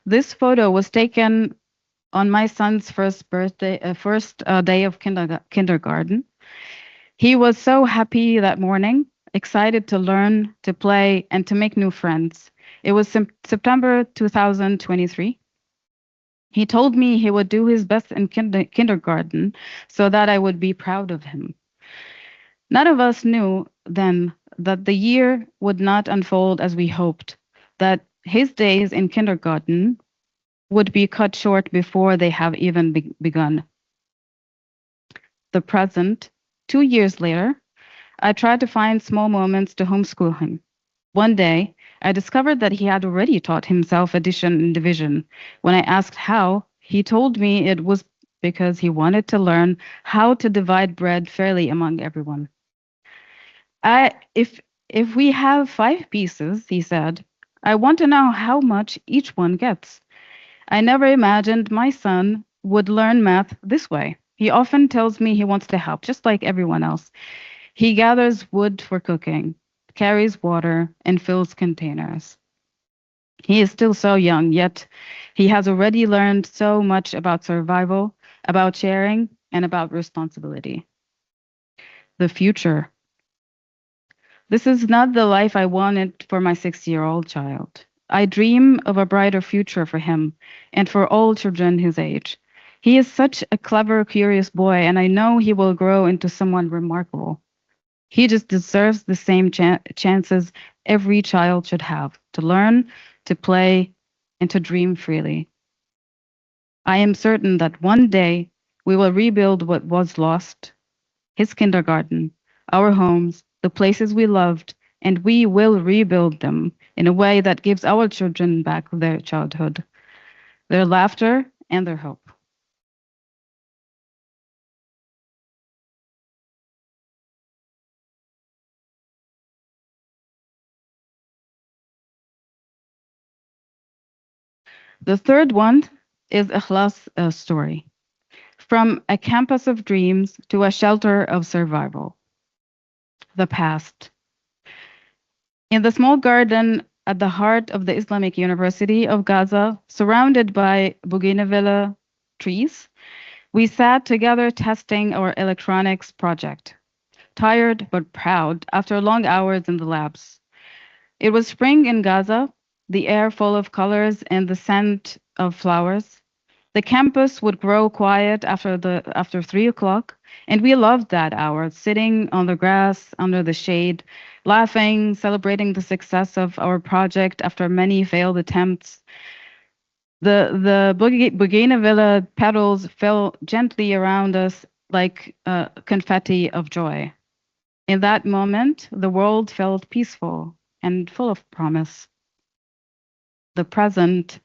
This photo was taken on my son's first day of kindergarten. He was so happy that morning, excited to learn, to play, and to make new friends. It was September 2023. He told me he would do his best in kindergarten so that I would be proud of him. None of us knew then that the year would not unfold as we hoped, that his days in kindergarten would be cut short before they have even begun. The present, 2 years later, I tried to find small moments to homeschool him. One day, I discovered that he had already taught himself addition and division. When I asked how, he told me it was because he wanted to learn how to divide bread fairly among everyone. If we have 5 pieces, he said, I want to know how much each one gets. I never imagined my son would learn math this way. He often tells me he wants to help, just like everyone else. He gathers wood for cooking, carries water, and fills containers. He is still so young, yet he has already learned so much about survival, about sharing, and about responsibility. The future. This is not the life I wanted for my 6-year-old child. I dream of a brighter future for him and for all children his age. He is such a clever, curious boy, and I know he will grow into someone remarkable. He just deserves the same chances every child should have to learn, to play, and to dream freely. I am certain that one day we will rebuild what was lost, his kindergarten, our homes, the places we loved, and we will rebuild them in a way that gives our children back their childhood, their laughter, and their hope. The third one is Ikhlas' story. From a campus of dreams to a shelter of survival. The past. In the small garden at the heart of the Islamic University of Gaza, surrounded by bougainvillea trees, we sat together testing our electronics project, tired but proud after long hours in the labs. It was spring in Gaza, the air full of colors and the scent of flowers. The campus would grow quiet after 3 o'clock, and we loved that hour, sitting on the grass under the shade, laughing, celebrating the success of our project after many failed attempts. The bougainvillea petals fell gently around us like confetti of joy. In that moment, the world felt peaceful and full of promise. The present.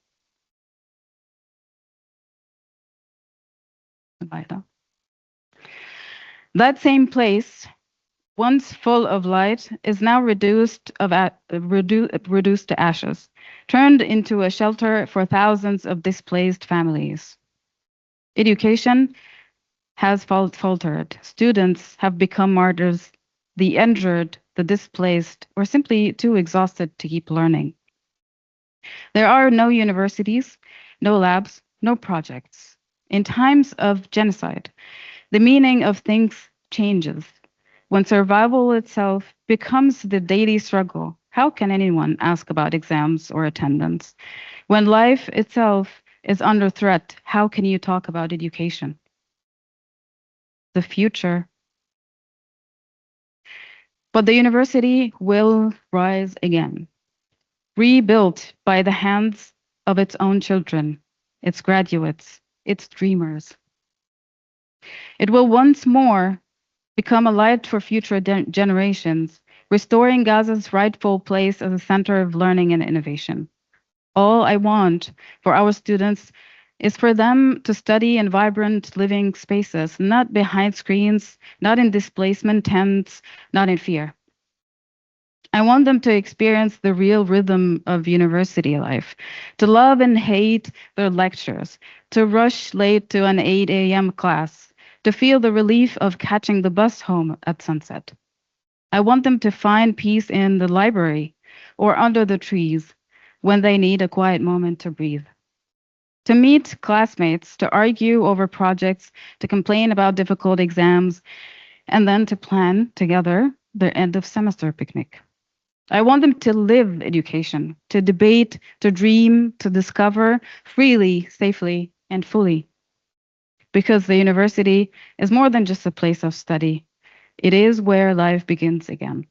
That same place, once full of light, is now reduced to ashes, turned into a shelter for thousands of displaced families. Education has faltered. Students have become martyrs. The injured, the displaced, or simply too exhausted to keep learning. There are no universities, no labs, no projects. In times of genocide, the meaning of things changes. When survival itself becomes the daily struggle, how can anyone ask about exams or attendance? When life itself is under threat, how can you talk about education? The future. But the university will rise again, rebuilt by the hands of its own children, its graduates, its dreamers. It will once more become a light for future generations, restoring Gaza's rightful place as a center of learning and innovation. All I want for our students is for them to study in vibrant living spaces, not behind screens, not in displacement tents, not in fear. I want them to experience the real rhythm of university life, to love and hate their lectures, to rush late to an 8 a.m. class, to feel the relief of catching the bus home at sunset. I want them to find peace in the library or under the trees when they need a quiet moment to breathe. To meet classmates, to argue over projects, to complain about difficult exams, and then to plan together their end of semester picnic. I want them to live education, to debate, to dream, to discover freely, safely, and fully. Because the university is more than just a place of study, it is where life begins again.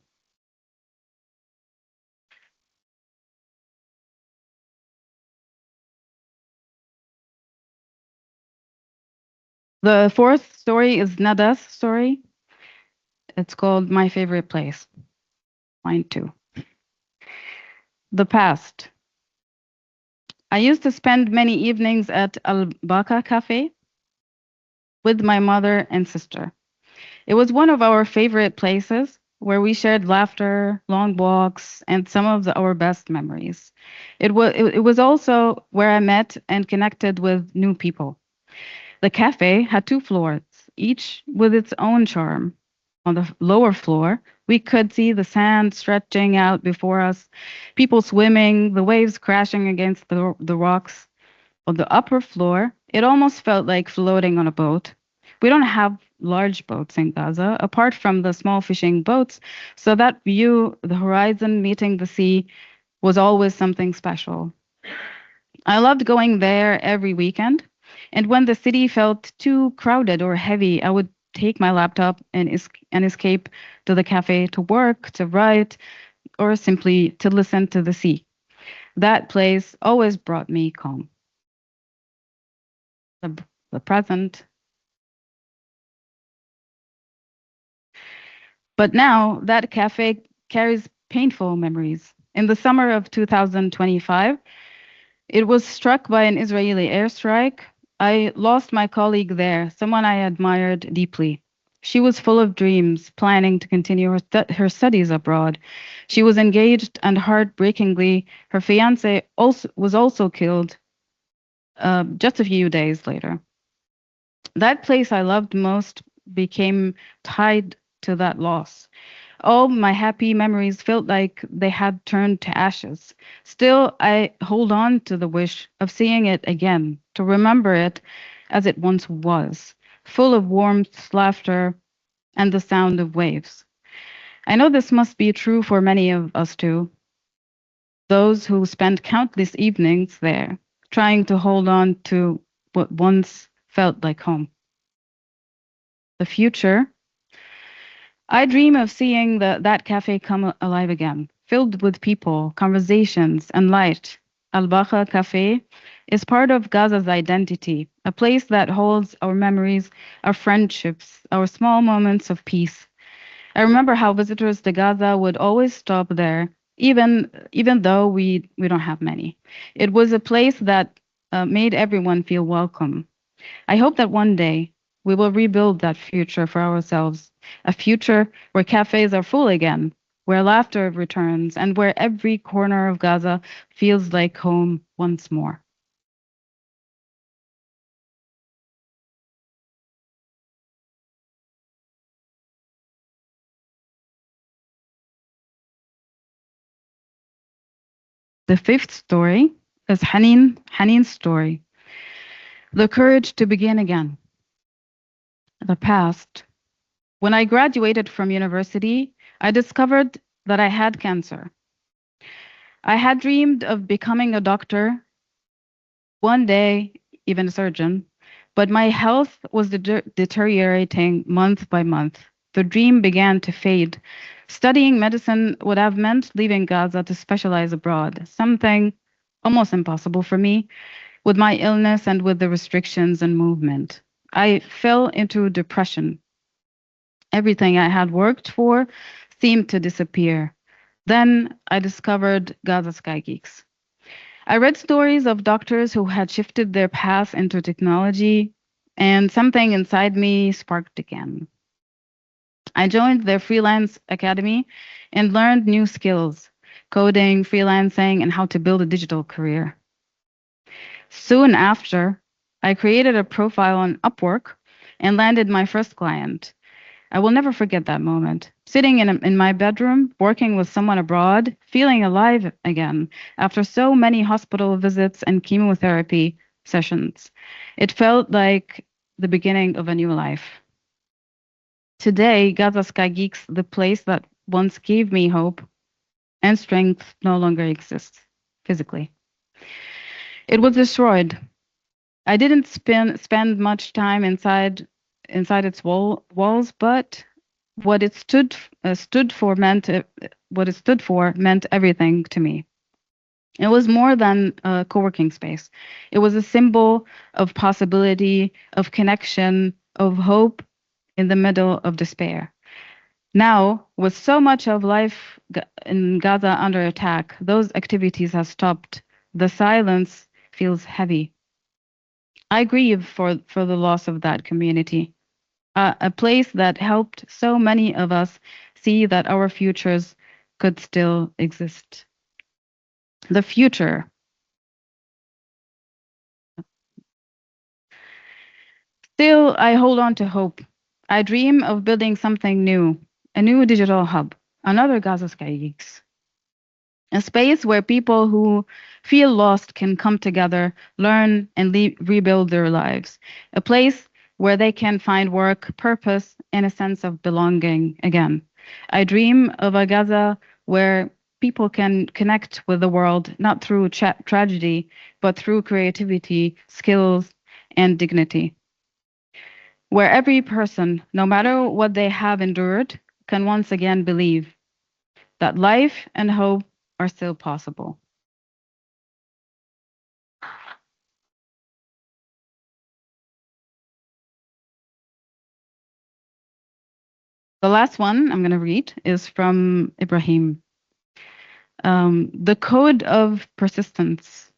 The fourth story is Nada's story. It's called My Favorite Place. Mine too. The past. I used to spend many evenings at Al Baka Cafe with my mother and sister. It was one of our favorite places where we shared laughter, long walks, and some of our best memories. It was also where I met and connected with new people. The cafe had two floors, each with its own charm. On the lower floor, we could see the sand stretching out before us, people swimming, the waves crashing against the rocks. On the upper floor, it almost felt like floating on a boat. We don't have large boats in Gaza, apart from the small fishing boats, so that view, the horizon meeting the sea, was always something special. I loved going there every weekend, and when the city felt too crowded or heavy, I would take my laptop and escape to the cafe to work, to write, or simply to listen to the sea. That place always brought me calm. The present. But now that cafe carries painful memories. In the summer of 2025, it was struck by an Israeli airstrike. I lost my colleague there, someone I admired deeply. She was full of dreams, planning to continue her studies abroad. She was engaged, and heartbreakingly, her fiance was also killed just a few days later. That place I loved most became tied to that loss. All my happy memories felt like they had turned to ashes. Still, I hold on to the wish of seeing it again, to remember it as it once was, full of warmth, laughter, and the sound of waves. I know this must be true for many of us too, those who spent countless evenings there, trying to hold on to what once felt like home. The future, I dream of seeing that cafe come alive again, filled with people, conversations, and light. Al Baha Cafe is part of Gaza's identity, a place that holds our memories, our friendships, our small moments of peace. I remember how visitors to Gaza would always stop there, even though we don't have many. It was a place that made everyone feel welcome. I hope that one day we will rebuild that future for ourselves, a future where cafes are full again, where laughter returns, and where every corner of Gaza feels like home once more. The fifth story is Hanin's story, the courage to begin again. The past. When I graduated from university, I discovered that I had cancer. I had dreamed of becoming a doctor, one day, even a surgeon, but my health was deteriorating month by month. The dream began to fade. Studying medicine would have meant leaving Gaza to specialize abroad, something almost impossible for me with my illness and with the restrictions and movement. I fell into depression. Everything I had worked for seemed to disappear. Then I discovered Gaza Sky Geeks. I read stories of doctors who had shifted their path into technology, and something inside me sparked again. I joined their freelance academy and learned new skills, coding, freelancing, and how to build a digital career. Soon after, I created a profile on Upwork and landed my first client. I will never forget that moment. Sitting in my bedroom, working with someone abroad, feeling alive again after so many hospital visits and chemotherapy sessions. It felt like the beginning of a new life. Today, Gaza Sky Geeks, the place that once gave me hope and strength, no longer exists physically. It was destroyed. I didn't spend much time inside its walls, but what it stood for meant everything to me. It was more than a co-working space. It was a symbol of possibility, of connection, of hope in the middle of despair. Now, with so much of life in Gaza under attack, those activities have stopped. The silence feels heavy. I grieve for the loss of that community, a place that helped so many of us see that our futures could still exist. The future. Still, I hold on to hope. I dream of building something new, a new digital hub, another Gaza Sky Geeks. A space where people who feel lost can come together, learn, and rebuild their lives. A place where they can find work, purpose, and a sense of belonging again. I dream of a Gaza where people can connect with the world, not through tragedy, but through creativity, skills, and dignity. Where every person, no matter what they have endured, can once again believe that life and hope are still possible. The last one I'm going to read is from Ibrahim. The code of persistence,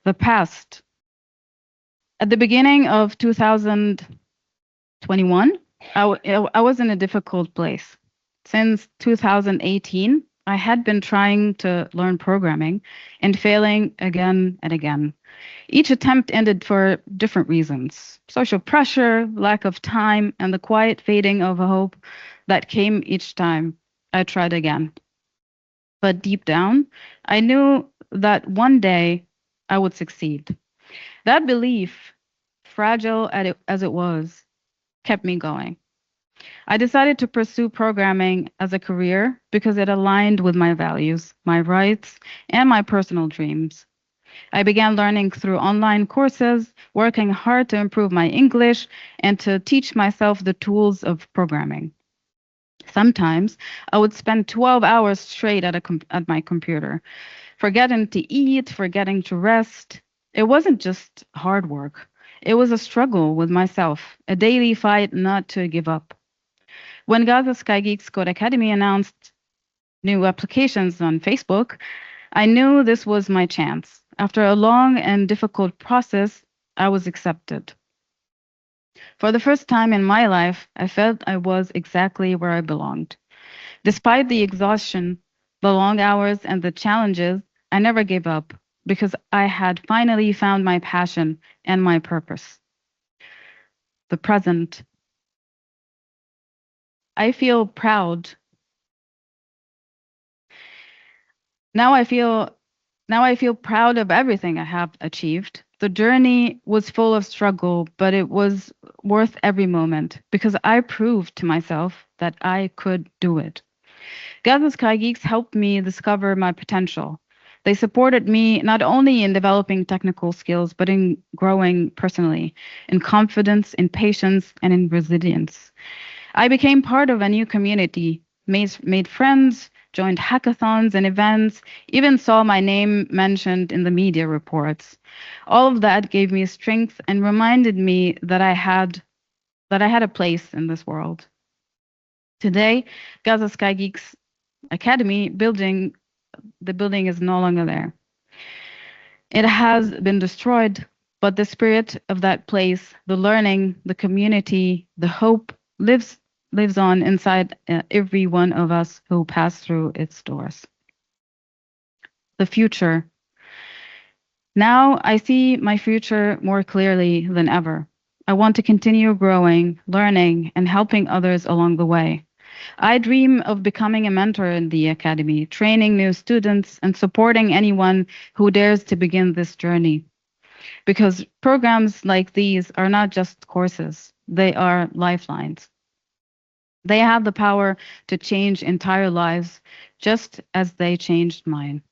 the past. At the beginning of 2021, I was in a difficult place. Since 2018, I had been trying to learn programming and failing again and again. Each attempt ended for different reasons: social pressure, lack of time, and the quiet fading of hope that came each time I tried again. But deep down, I knew that one day I would succeed. That belief, fragile as it was, kept me going. I decided to pursue programming as a career because it aligned with my values, my rights, and my personal dreams. I began learning through online courses, working hard to improve my English and to teach myself the tools of programming. Sometimes I would spend 12 hours straight at my computer, forgetting to eat, forgetting to rest. It wasn't just hard work. It was a struggle with myself, a daily fight not to give up. When Gaza Sky Geeks Code Academy announced new applications on Facebook, I knew this was my chance. After a long and difficult process, I was accepted. For the first time in my life, I felt I was exactly where I belonged. Despite the exhaustion, the long hours, and the challenges, I never gave up because I had finally found my passion and my purpose. The present. I feel proud. Now I feel Now I feel proud of everything I have achieved. The journey was full of struggle, but it was worth every moment because I proved to myself that I could do it. Gaza Sky Geeks helped me discover my potential. They supported me not only in developing technical skills, but in growing personally, in confidence, in patience, and in resilience. I became part of a new community, made friends, joined hackathons and events, even saw my name mentioned in the media reports. All of that gave me strength and reminded me that I had a place in this world. Today, Gaza Sky Geeks Academy the building is no longer there. It has been destroyed, but the spirit of that place, the learning, the community, the hope lives lives on inside every one of us who pass through its doors. The future. Now I see my future more clearly than ever. I want to continue growing, learning, and helping others along the way. I dream of becoming a mentor in the academy, training new students, and supporting anyone who dares to begin this journey. Because programs like these are not just courses, they are lifelines. They have the power to change entire lives, just as they changed mine.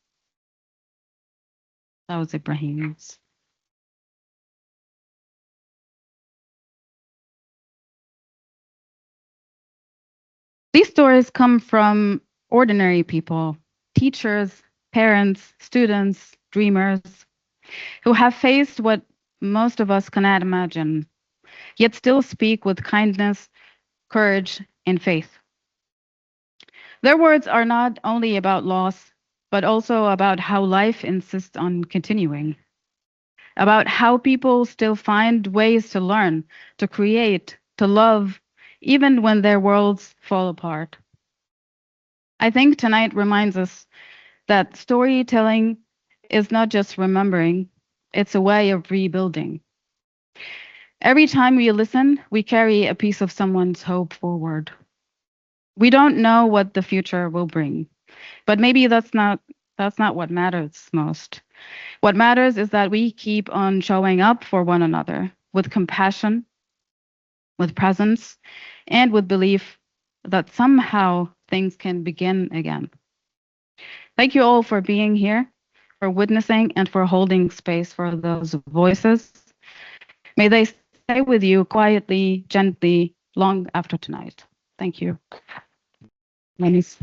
That was Ibrahim's. These stories come from ordinary people, teachers, parents, students, dreamers, who have faced what most of us cannot imagine, yet still speak with kindness, courage, and faith. Their words are not only about loss, but also about how life insists on continuing, about how people still find ways to learn, to create, to love, even when their worlds fall apart. I think tonight reminds us that storytelling is not just remembering, it's a way of rebuilding. Every time we listen, we carry a piece of someone's hope forward. We don't know what the future will bring, but maybe that's not what matters most. What matters is that we keep on showing up for one another with compassion, with presence, and with belief that somehow things can begin again. Thank you all for being here, for witnessing, and for holding space for those voices. May they stay with you quietly, gently, long after tonight. Thank you. Manis.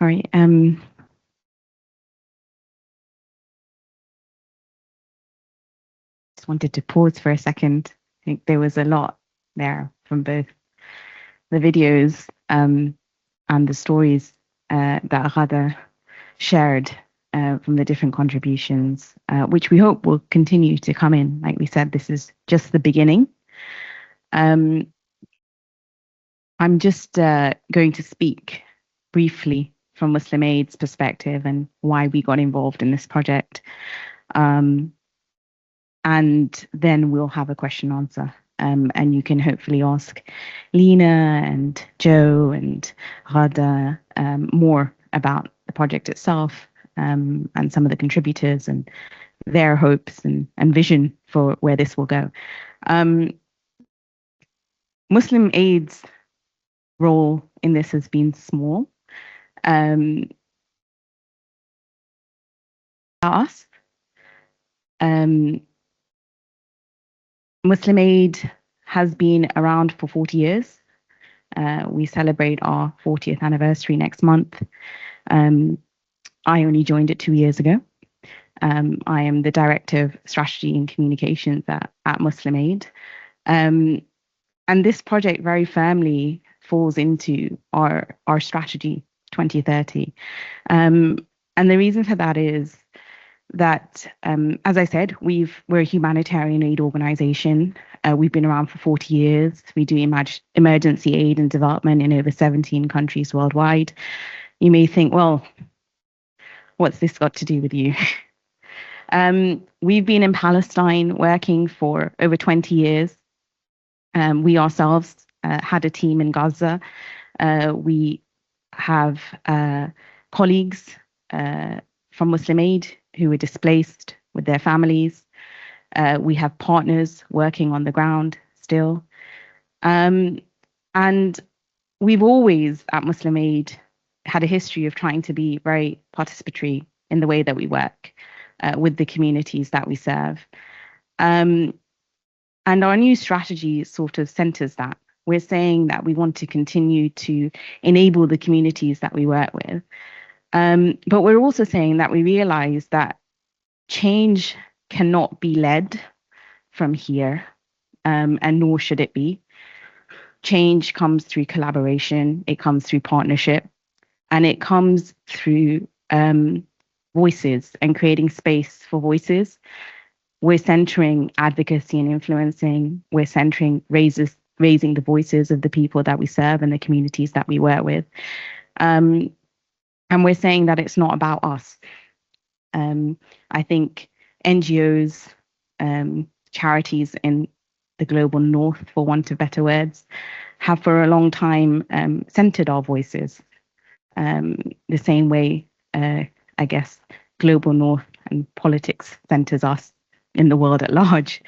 All right. Just wanted to pause for a second. I think there was a lot there from both the videos and the stories that Ghada shared from the different contributions, which we hope will continue to come in. Like we said, this is just the beginning. I'm just going to speak briefly from Muslim Aid's perspective and why we got involved in this project. And then we'll have a question answer. And you can hopefully ask Lena and Joe and Ghada more about the project itself and some of the contributors and their hopes and vision for where this will go. Muslim Aid's role in this has been small. Us, Muslim Aid has been around for 40 years. We celebrate our 40th anniversary next month. I only joined it 2 years ago. I am the Director of Strategy and Communications at Muslim Aid. And this project very firmly falls into our strategy 2030. And the reason for that is that, as I said, we're a humanitarian aid organization. We've been around for 40 years. We do emergency aid and development in over 17 countries worldwide. You may think, well, what's this got to do with you? We've been in Palestine working for over 20 years. We ourselves had a team in Gaza. We have colleagues from Muslim Aid who were displaced with their families. We have partners working on the ground still. And we've always, at Muslim Aid, had a history of trying to be very participatory in the way that we work with the communities that we serve. And our new strategy sort of centers that. We're saying that we want to continue to enable the communities that we work with. But we're also saying that we realize that change cannot be led from here, and nor should it be. change comes through collaboration, it comes through partnership, and it comes through voices and creating space for voices. We're centering advocacy and influencing. We're centering raising the voices of the people that we serve and the communities that we work with. And we're saying that it's not about us. I think NGOs, charities in the global north, for want of better words, have for a long time centered our voices. The same way, I guess, global north and politics centers us in the world at large.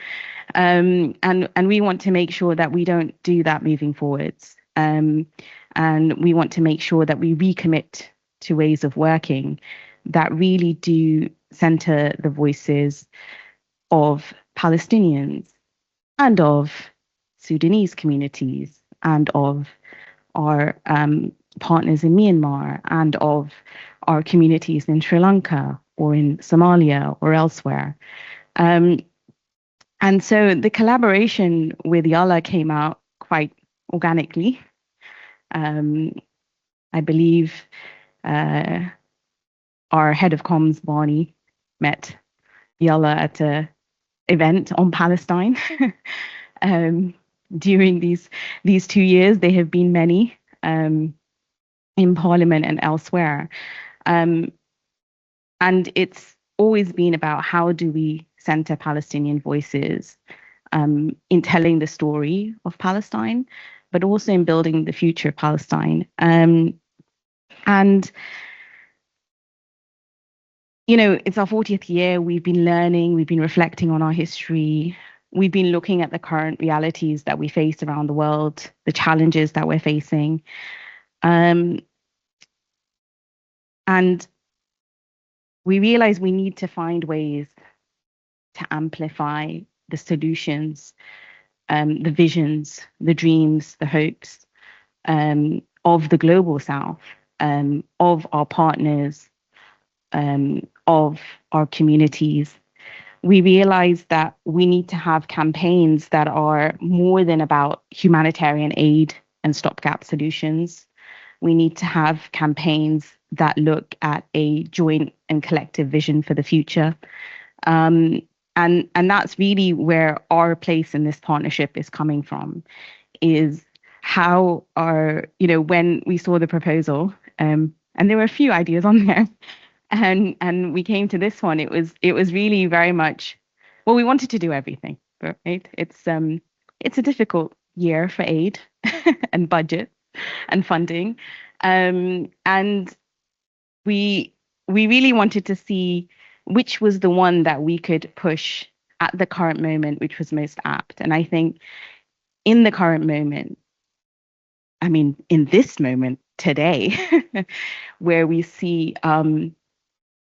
And we want to make sure that we don't do that moving forwards. And we want to make sure that we recommit to ways of working that really do center the voices of Palestinians and of Sudanese communities and of our partners in Myanmar and of our communities in Sri Lanka or in Somalia or elsewhere. And so the collaboration with Yala came out quite organically. I believe our head of comms, Barney, met Yala at an event on Palestine. During these 2 years, there have been many in Parliament and elsewhere. And it's always been about how do we center Palestinian voices in telling the story of Palestine, but also in building the future of Palestine. And you know, it's our 40th year. We've been learning, we've been reflecting on our history. We've been looking at the current realities that we face around the world, the challenges that we're facing. And we realize we need to find ways to amplify the solutions, the visions, the dreams, the hopes of the global South, of our partners, of our communities. We realize that we need to have campaigns that are more than about humanitarian aid and stopgap solutions. We need to have campaigns that look at a joint and collective vision for the future. And that's really where our place in this partnership is coming from, is how our, you know, when we saw the proposal, and there were a few ideas on there, and we came to this one, it was really very much, well, we wanted to do everything, right? It's a difficult year for aid and budget and funding. And we really wanted to see which was the one that we could push at the current moment, which was most apt. And I think in the current moment, I mean, in this moment today, where we see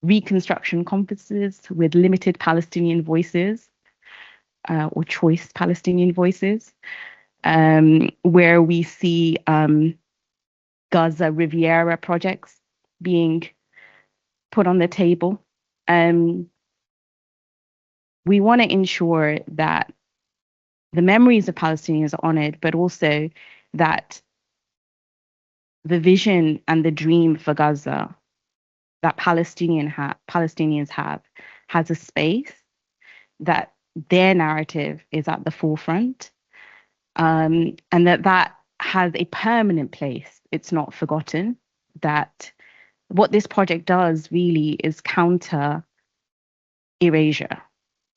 reconstruction conferences with limited Palestinian voices or choice Palestinian voices, where we see Gaza Riviera projects being put on the table. We want to ensure that the memories of Palestinians are honored, but also that the vision and the dream for Gaza that Palestinians have has a space, that their narrative is at the forefront, and that has a permanent place. It's not forgotten. That what this project does really is counter erasure,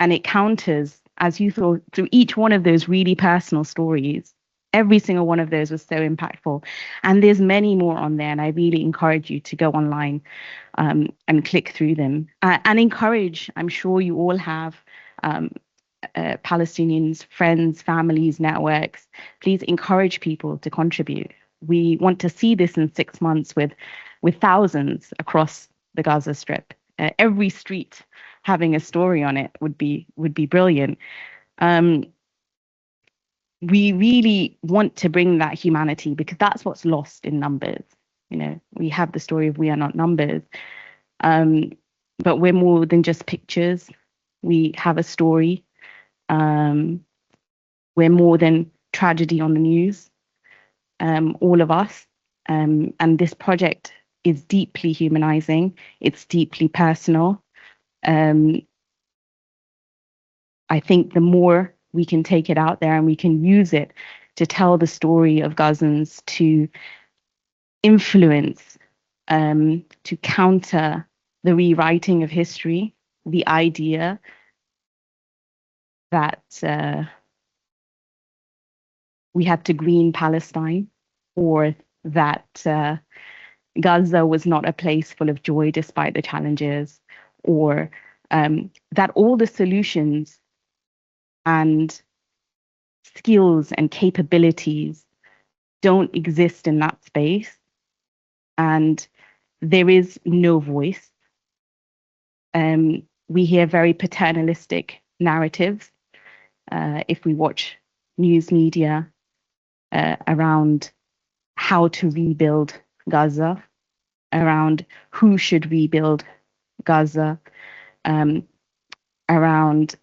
and it counters, as you thought through each one of those really personal stories. Every single one of those was so impactful, and there's many more on there. And I really encourage you to go online and click through them, and encourage. I'm sure you all have Palestinians, friends, families, networks. Please encourage people to contribute. We want to see this in 6 months with thousands across the Gaza Strip. Every street having a story on it would be brilliant. We really want to bring that humanity, because that's what's lost in numbers. You know, we have the story of we are not numbers, but we're more than just pictures. We have a story. We're more than tragedy on the news. all of us. And this project is deeply humanizing. It's deeply personal. I think the more we can take it out there and we can use it to tell the story of Gazans, to influence, to counter the rewriting of history, the idea that we had to green Palestine, or that Gaza was not a place full of joy despite the challenges, or that all the solutions and skills and capabilities don't exist in that space, and there is no voice. We hear very paternalistic narratives if we watch news media around how to rebuild Gaza, around who should rebuild Gaza, around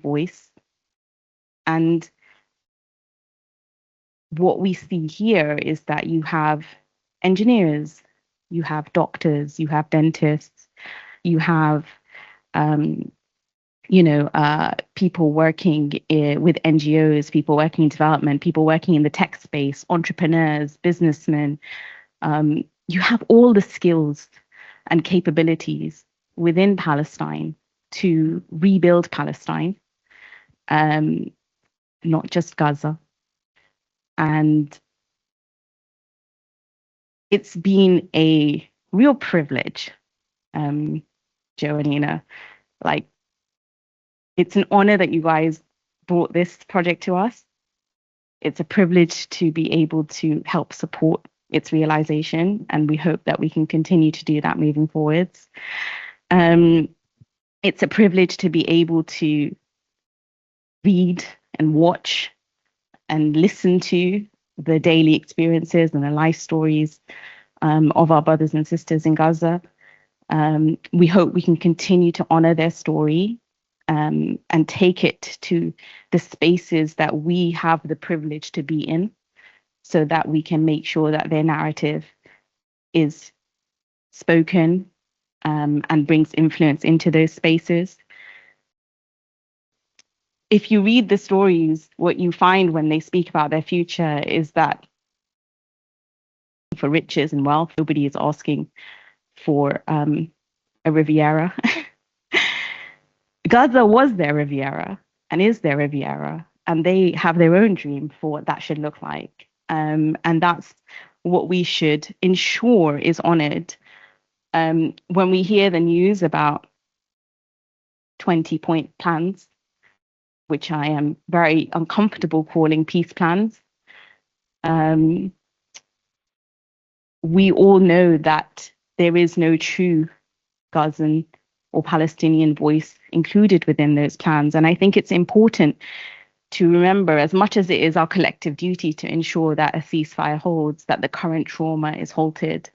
voice. And what we see here is that you have engineers, you have doctors, you have dentists, you have people working with NGOs, people working in development, people working in the tech space, entrepreneurs, businessmen. You have all the skills and capabilities within Palestine to rebuild Palestine, not just Gaza. And it's been a real privilege, Joe and Nina. Like, it's an honor that you guys brought this project to us. It's a privilege to be able to help support its realization, and we hope that we can continue to do that moving forwards. It's a privilege to be able to read and watch and listen to the daily experiences and the life stories of our brothers and sisters in Gaza. We hope we can continue to honor their story and take it to the spaces that we have the privilege to be in, so that we can make sure that their narrative is spoken and brings influence into those spaces. If you read the stories, what you find when they speak about their future is that for riches and wealth, nobody is asking for a Riviera. Gaza was their Riviera and is their Riviera, and they have their own dream for what that should look like. And that's what we should ensure is honored. When we hear the news about 20-point plans, which I am very uncomfortable calling peace plans, we all know that there is no true Gazan or Palestinian voice included within those plans. And I think it's important to remember, as much as it is our collective duty to ensure that a ceasefire holds, that the current trauma is halted,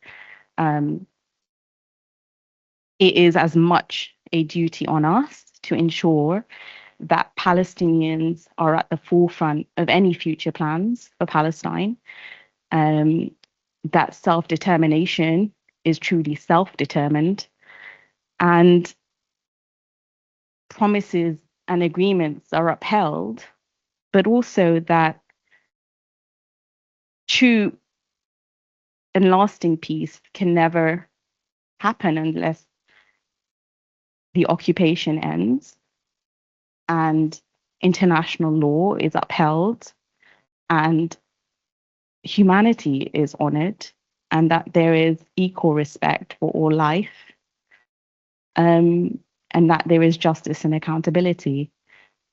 it is as much a duty on us to ensure that Palestinians are at the forefront of any future plans for Palestine, that self-determination is truly self-determined, and promises and agreements are upheld, but also that true and lasting peace can never happen unless the occupation ends and international law is upheld and humanity is honored, and that there is equal respect for all life, and that there is justice and accountability.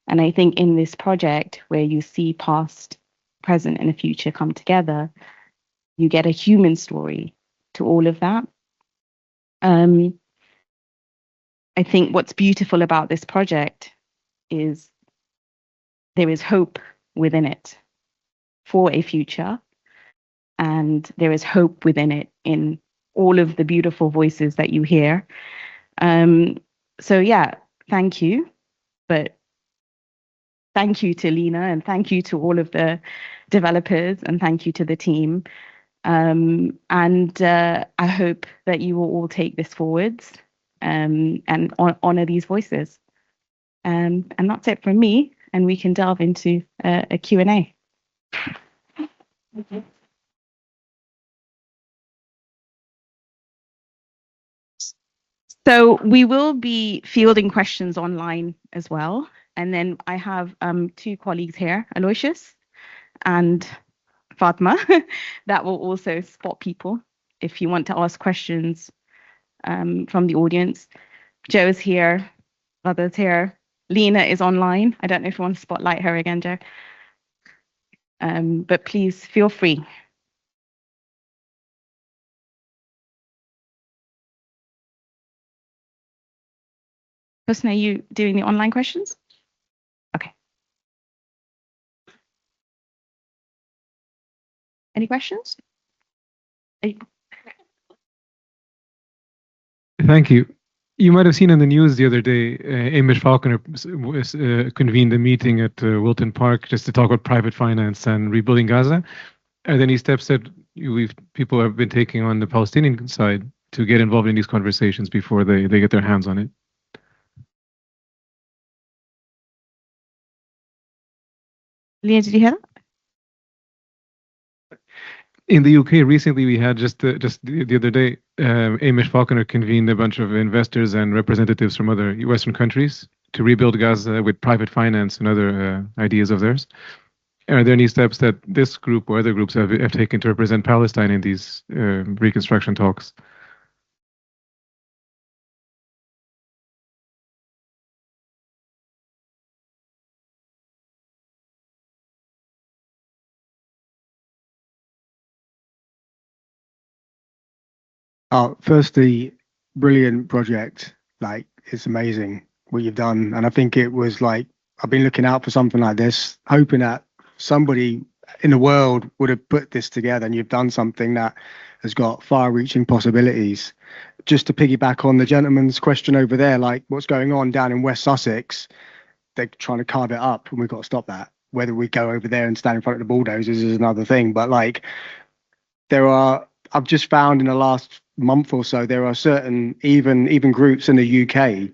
And I think in this project, where you see past, present, and the future come together, you get a human story to all of that. I think what's beautiful about this project is there is hope within it for a future, and there is hope within it in all of the beautiful voices that you hear. So yeah, thank you. But thank you to Lena, and thank you to all of the developers, and thank you to the team. And I hope that you will all take this forwards and honor these voices. And that's it from me, and we can delve into a Q&A. So we will be fielding questions online as well. And then I have two colleagues here, Aloysius and Fatma, that will also spot people if you want to ask questions from the audience. Joe's here, others here. Lena is online. I don't know if you want to spotlight her again, Joe. But please feel free. Husna, are you doing the online questions? Okay. Any questions? Thank you. You might have seen in the news the other day, Amish Falconer convened a meeting at Wilton Park just to talk about private finance and rebuilding Gaza. Are there any steps that people have been taking on the Palestinian side to get involved in these conversations before they get their hands on it? Leah, did you hear that? In the UK, recently we had just the other day, Amish Falconer convened a bunch of investors and representatives from other Western countries to rebuild Gaza with private finance and other ideas of theirs. Are there any steps that this group or other groups have taken to represent Palestine in these reconstruction talks? Firstly, brilliant project. Like, it's amazing what you've done. And I think it was like, I've been looking out for something like this, hoping that somebody in the world would have put this together, and you've done something that has got far-reaching possibilities. Just to piggyback on the gentleman's question over there, like what's going on down in West Sussex, they're trying to carve it up, and we've got to stop that. Whether we go over there and stand in front of the bulldozers is another thing. But like, I've just found in the last month or so, there are certain even groups in the UK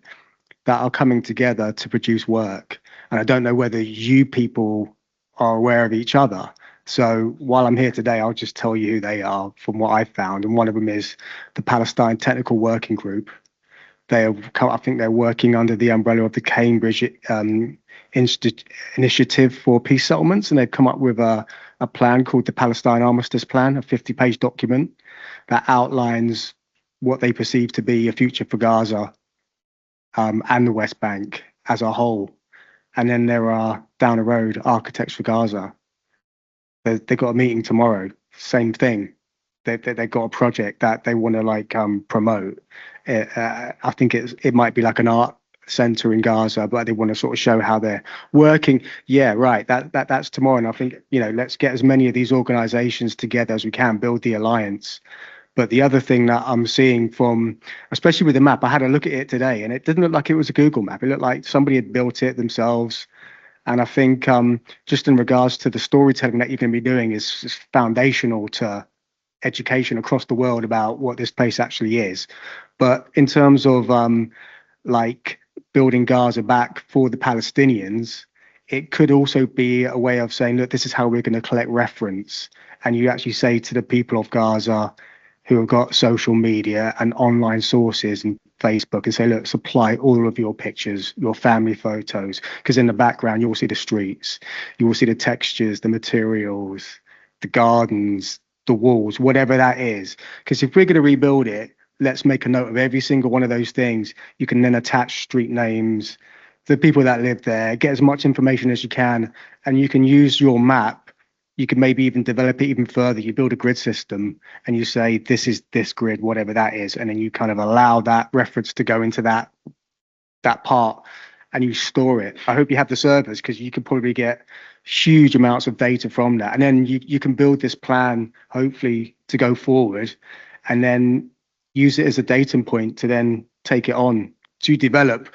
that are coming together to produce work. And I don't know whether you people are aware of each other. So while I'm here today, I'll just tell you who they are from what I've found. And one of them is the Palestine Technical Working Group. I think they're working under the umbrella of the Cambridge Initiative for Peace Settlements, and they've come up with a plan called the Palestine Armistice Plan, a 50-page document that outlines what they perceive to be a future for Gaza and the West Bank as a whole. And then there are, down the road, Architects for Gaza. They've got a meeting tomorrow, same thing. They've got a project that they want to promote. I think it might be like an art center in Gaza, but they want to sort of show how they're working. Yeah, right. That's tomorrow. And I think, let's get as many of these organizations together as we can, build the alliance. But the other thing that I'm seeing from, especially with the map, I had a look at it today, and it didn't look like it was a Google map. It looked like somebody had built it themselves. And I think just in regards to the storytelling that you're going to be doing is foundational to education across the world about what this place actually is. But in terms of building Gaza back for the Palestinians, it could also be a way of saying, look, this is how we're going to collect reference. And you actually say to the people of Gaza who have got social media and online sources and Facebook, and say, look, supply all of your pictures, your family photos, because in the background, you will see the streets, you will see the textures, the materials, the gardens, the walls, whatever that is. Because if we're going to rebuild it, let's make a note of every single one of those things. You can then attach street names, the people that live there, get as much information as you can, and you can use your map. You can maybe even develop it even further. You build a grid system and you say, this is this grid, whatever that is. And then you kind of allow that reference to go into that part and you store it. I hope you have the servers, because you could probably get huge amounts of data from that. And then you can build this plan, hopefully, to go forward, and then use it as a datum point to then take it on to develop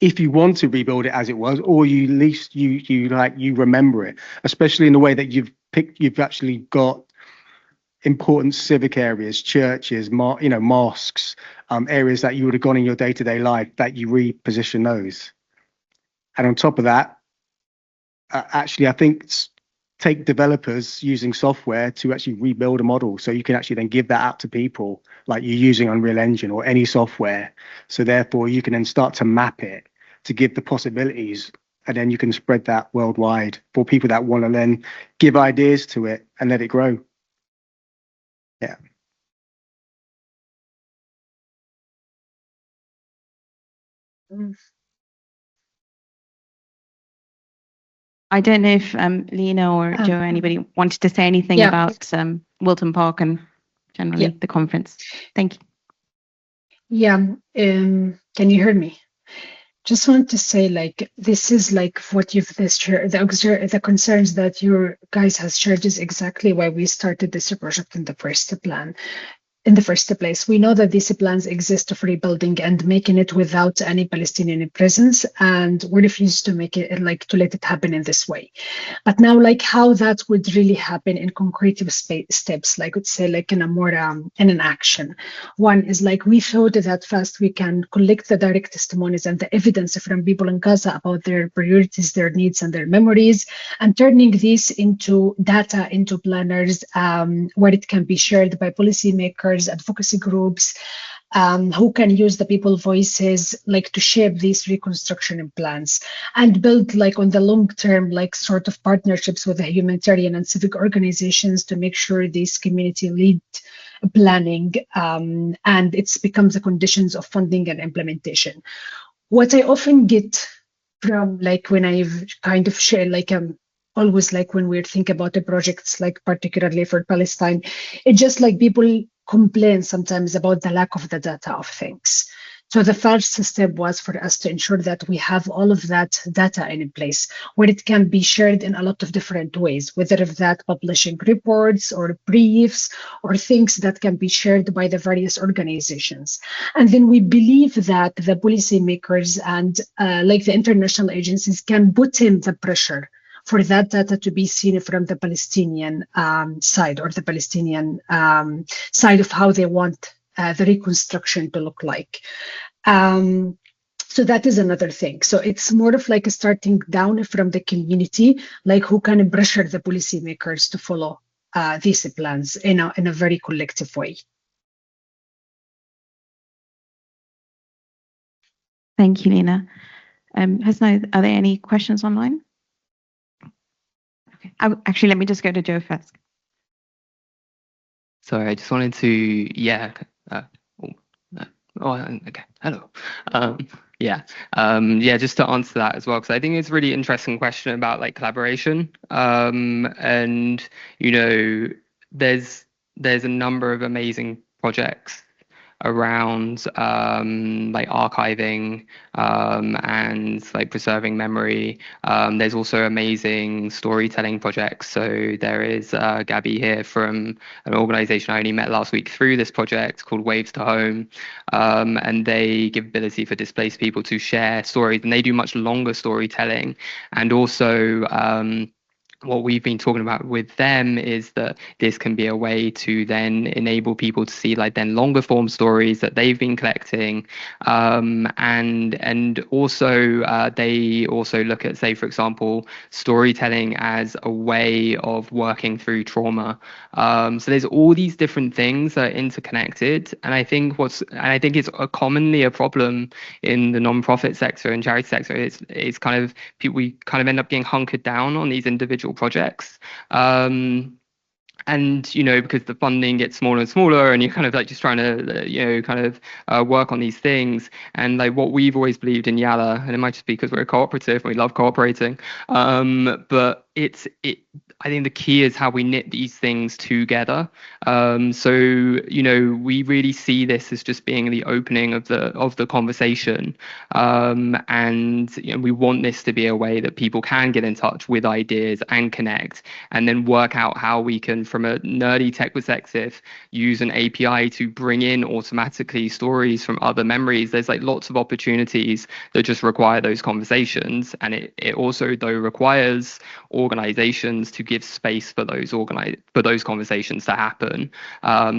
if you want to rebuild it as it was, or you at least you remember it, especially in the way that you've actually got important civic areas, churches, mosques, areas that you would have gone in your day-to-day life, that you reposition those. And on top of that, actually, I think take developers using software to actually rebuild a model, so you can actually then give that out to people, like you're using Unreal Engine or any software. So therefore, you can then start to map it to give the possibilities, and then you can spread that worldwide for people that want to then give ideas to it and let it grow. Yeah. I don't know if Lena or Joe, anybody wanted to say anything about Wilton Park and generally the conference. Thank you. Yeah, can you hear me? Just want to say, like, this is like what you've shared, the concerns that your guys has shared is exactly why we started this project in the first plan. In the first place, we know that these plans exist of rebuilding and making it without any Palestinian presence, and we refuse to make it to let it happen in this way. But now, like how that would really happen in concrete steps, like let's say, like in a more in an action. One is like we thought that first we can collect the direct testimonies and the evidence from people in Gaza about their priorities, their needs, and their memories, and turning these into data, into planners, where it can be shared by policymakers, advocacy groups, who can use the people voices like to shape these reconstruction plans and build like on the long term like sort of partnerships with the humanitarian and civic organizations to make sure this community led planning and it becomes the conditions of funding and implementation. What I often get from like when I've kind of shared like always like when we think about the projects like particularly for Palestine, it's just like people complain sometimes about the lack of the data of things. So the first step was for us to ensure that we have all of that data in place where it can be shared in a lot of different ways, whether if that publishing reports or briefs or things that can be shared by the various organizations. And then we believe that the policymakers and like the international agencies can put in the pressure for that data to be seen from the Palestinian side or the Palestinian side of how they want the reconstruction to look like. So that is another thing. So it's more of like starting down from the community, like who can pressure the policymakers to follow these plans in a very collective way. Thank you, Lena. Hasna, are there any questions online? Okay. Actually, let me just go to Joe first. Sorry, I just wanted to, okay, hello. Just to answer that as well, because I think it's a really interesting question about like collaboration. And you know, there's a number of amazing projects around like archiving and like preserving memory. There's also amazing storytelling projects. So there is Gabby here from an organization I only met last week through this project called Waves to Home, and they give ability for displaced people to share stories, and they do much longer storytelling. And also what we've been talking about with them is that this can be a way to then enable people to see like then longer form stories that they've been collecting, and also they also look at, say, for example, storytelling as a way of working through trauma. So there's all these different things that are interconnected, and I think it's commonly a problem in the non-profit sector and charity sector. It's kind of we kind of end up getting hunkered down on these individual projects, and you know, because the funding gets smaller and smaller, and you're kind of like just trying to work on these things. And like what we've always believed in Yala, and it might just be because we're a cooperative and we love cooperating, but I think the key is how we knit these things together. So, you know, we really see this as just being the opening of the conversation. And you know, we want this to be a way that people can get in touch with ideas and connect, and then work out how we can, from a nerdy tech perspective, use an API to bring in automatically stories from other memories. There's like lots of opportunities that just require those conversations, and it also though requires organizations to give space for those conversations to happen.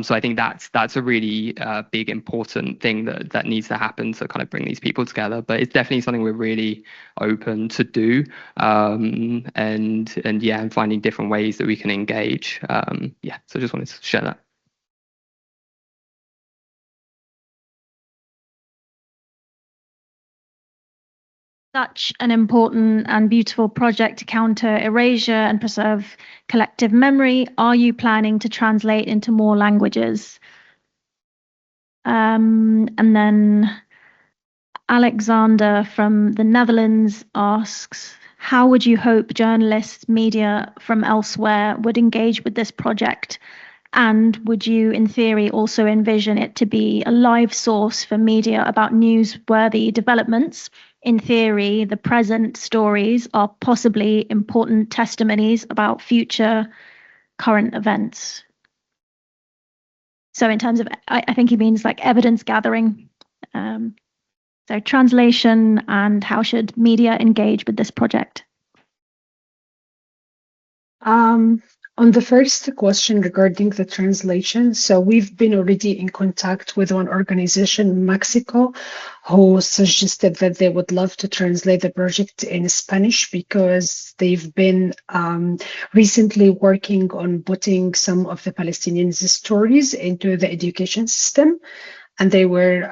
So I think that's a really big important thing that needs to happen to kind of bring these people together. But it's definitely something we're really open to do, and finding different ways that we can engage. So I just wanted to share that. Such an important and beautiful project to counter erasure and preserve collective memory. Are you planning to translate into more languages? And then Alexander from the Netherlands asks, how would you hope journalists, media from elsewhere would engage with this project? And would you, in theory, also envision it to be a live source for media about newsworthy developments? In theory, the present stories are possibly important testimonies about future current events. So in terms of, I think he means like evidence gathering. So translation and how should media engage with this project? On the first question regarding the translation, so we've been already in contact with one organization in Mexico who suggested that they would love to translate the project in Spanish because they've been recently working on putting some of the Palestinians' stories into the education system. And they were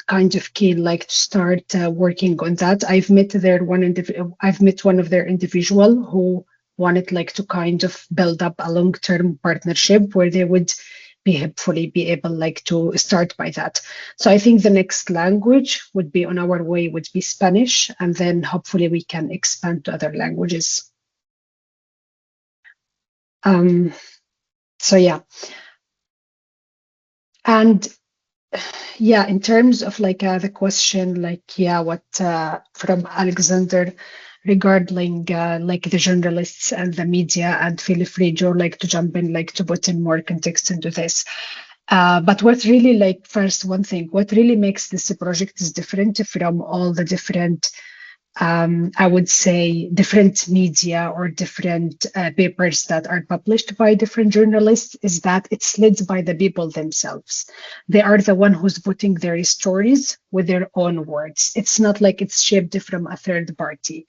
kind of keen, like, to start working on that. I've met one of their individual who wanted like to kind of build up a long-term partnership where they would hopefully be able like to start by that. So I think the next language would be on our way would be Spanish, and then hopefully we can expand to other languages. So yeah. And yeah, in terms of like the question, like, yeah, what from Alexander regarding like the journalists and the media, and feel free, Joe, like to jump in, like to put in more context into this. But what really, like, first, one thing, what really makes this project is different from all the different, I would say, different media or different papers that are published by different journalists is that it's led by the people themselves. They are the one who's putting their stories with their own words. It's not like it's shaped from a third party.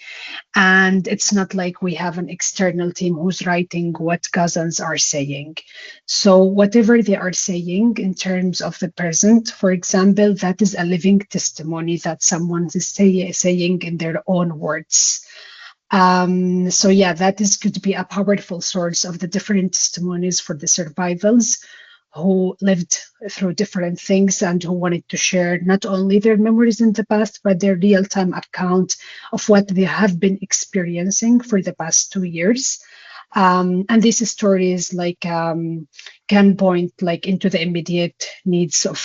And it's not like we have an external team who's writing what Gazans are saying. So whatever they are saying in terms of the present, for example, that is a living testimony that someone is saying in their own words. So yeah, that could be a powerful source of the different testimonies for the survivals who lived through different things and who wanted to share not only their memories in the past, but their real-time account of what they have been experiencing for the past 2 years. And these stories like can point like into the immediate needs of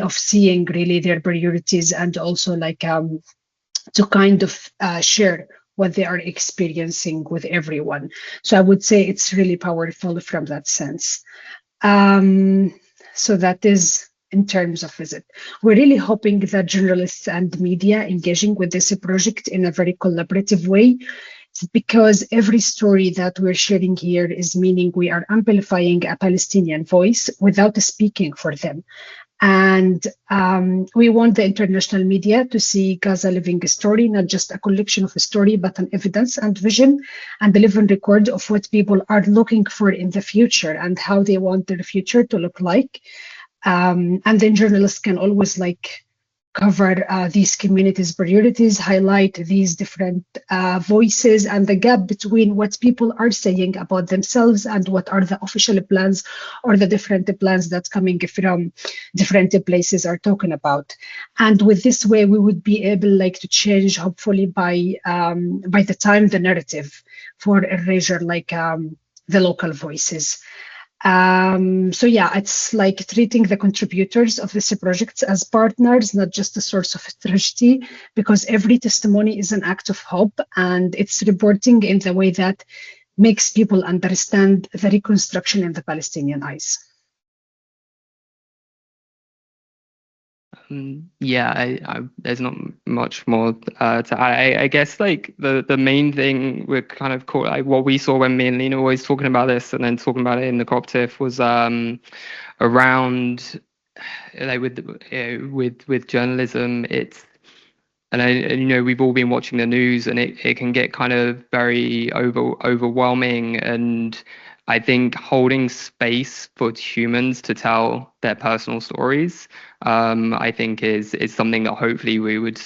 seeing really their priorities, and also like to kind of share what they are experiencing with everyone. So I would say it's really powerful from that sense. So that is in terms of visit. We're really hoping that journalists and media engaging with this project in a very collaborative way, because every story that we're sharing here is meaning we are amplifying a Palestinian voice without speaking for them. And we want the international media to see Gaza living a story, not just a collection of a story, but an evidence and vision and the living record of what people are looking for in the future and how they want their future to look like. And then journalists can always like cover these communities' priorities, highlight these different voices and the gap between what people are saying about themselves and what are the official plans or the different plans that's coming from different places are talking about. And with this way, we would be able like to change, hopefully by the time the narrative for erasure, like the local voices. So yeah, it's like treating the contributors of this project as partners, not just a source of tragedy, because every testimony is an act of hope, and it's reporting in the way that makes people understand the reconstruction in the Palestinian eyes. There's not much more to add. I guess like the main thing we're kind of caught, like what we saw when me and Lena were always talking about this and then talking about it in the cooperative was around like with journalism. It's and we've all been watching the news, and it can get kind of very overwhelming. And I think holding space for humans to tell their personal stories, I think is something that hopefully we would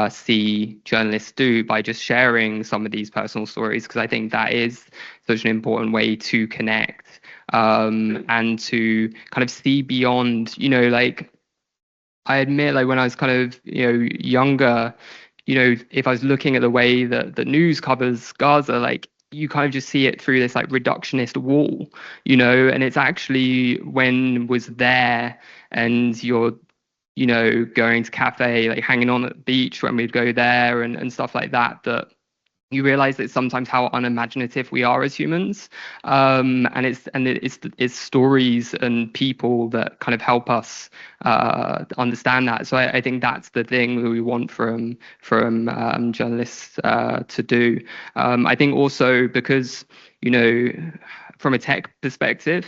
see journalists do by just sharing some of these personal stories, because I think that is such an important way to connect and to kind of see beyond, like I admit, like when I was kind of, younger, if I was looking at the way that the news covers Gaza, like you kind of just see it through this like reductionist wall, and it's actually when was there and you're, going to cafe, like hanging on at the beach when we'd go there and stuff like that, that you realize that sometimes how unimaginative we are as humans, and it's stories and people that kind of help us understand that. So I think that's the thing that we want from journalists to do. I think also because from a tech perspective,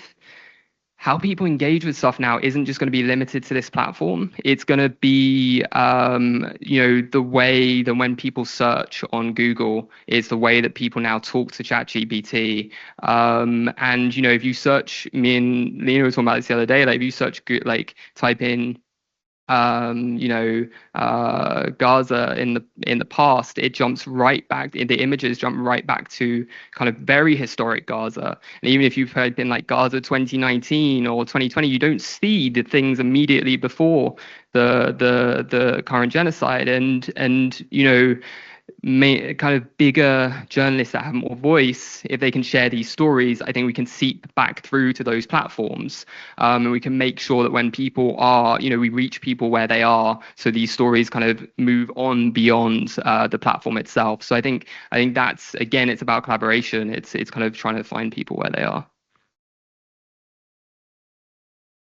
how people engage with stuff now isn't just going to be limited to this platform. It's going to be, the way that when people search on Google, it's the way that people now talk to ChatGPT. And, if you search, me and Lena were talking about this the other day, like if you search, like type in, Gaza in the past, it jumps right back. The images jump right back to kind of very historic Gaza. And even if you've type in like Gaza 2019 or 2020, you don't see the things immediately before the current genocide. And kind of bigger journalists that have more voice, if they can share these stories, I think we can seep back through to those platforms, and we can make sure that when people are, we reach people where they are, so these stories kind of move on beyond the platform itself. So I think that's, again, it's about collaboration. It's kind of trying to find people where they are.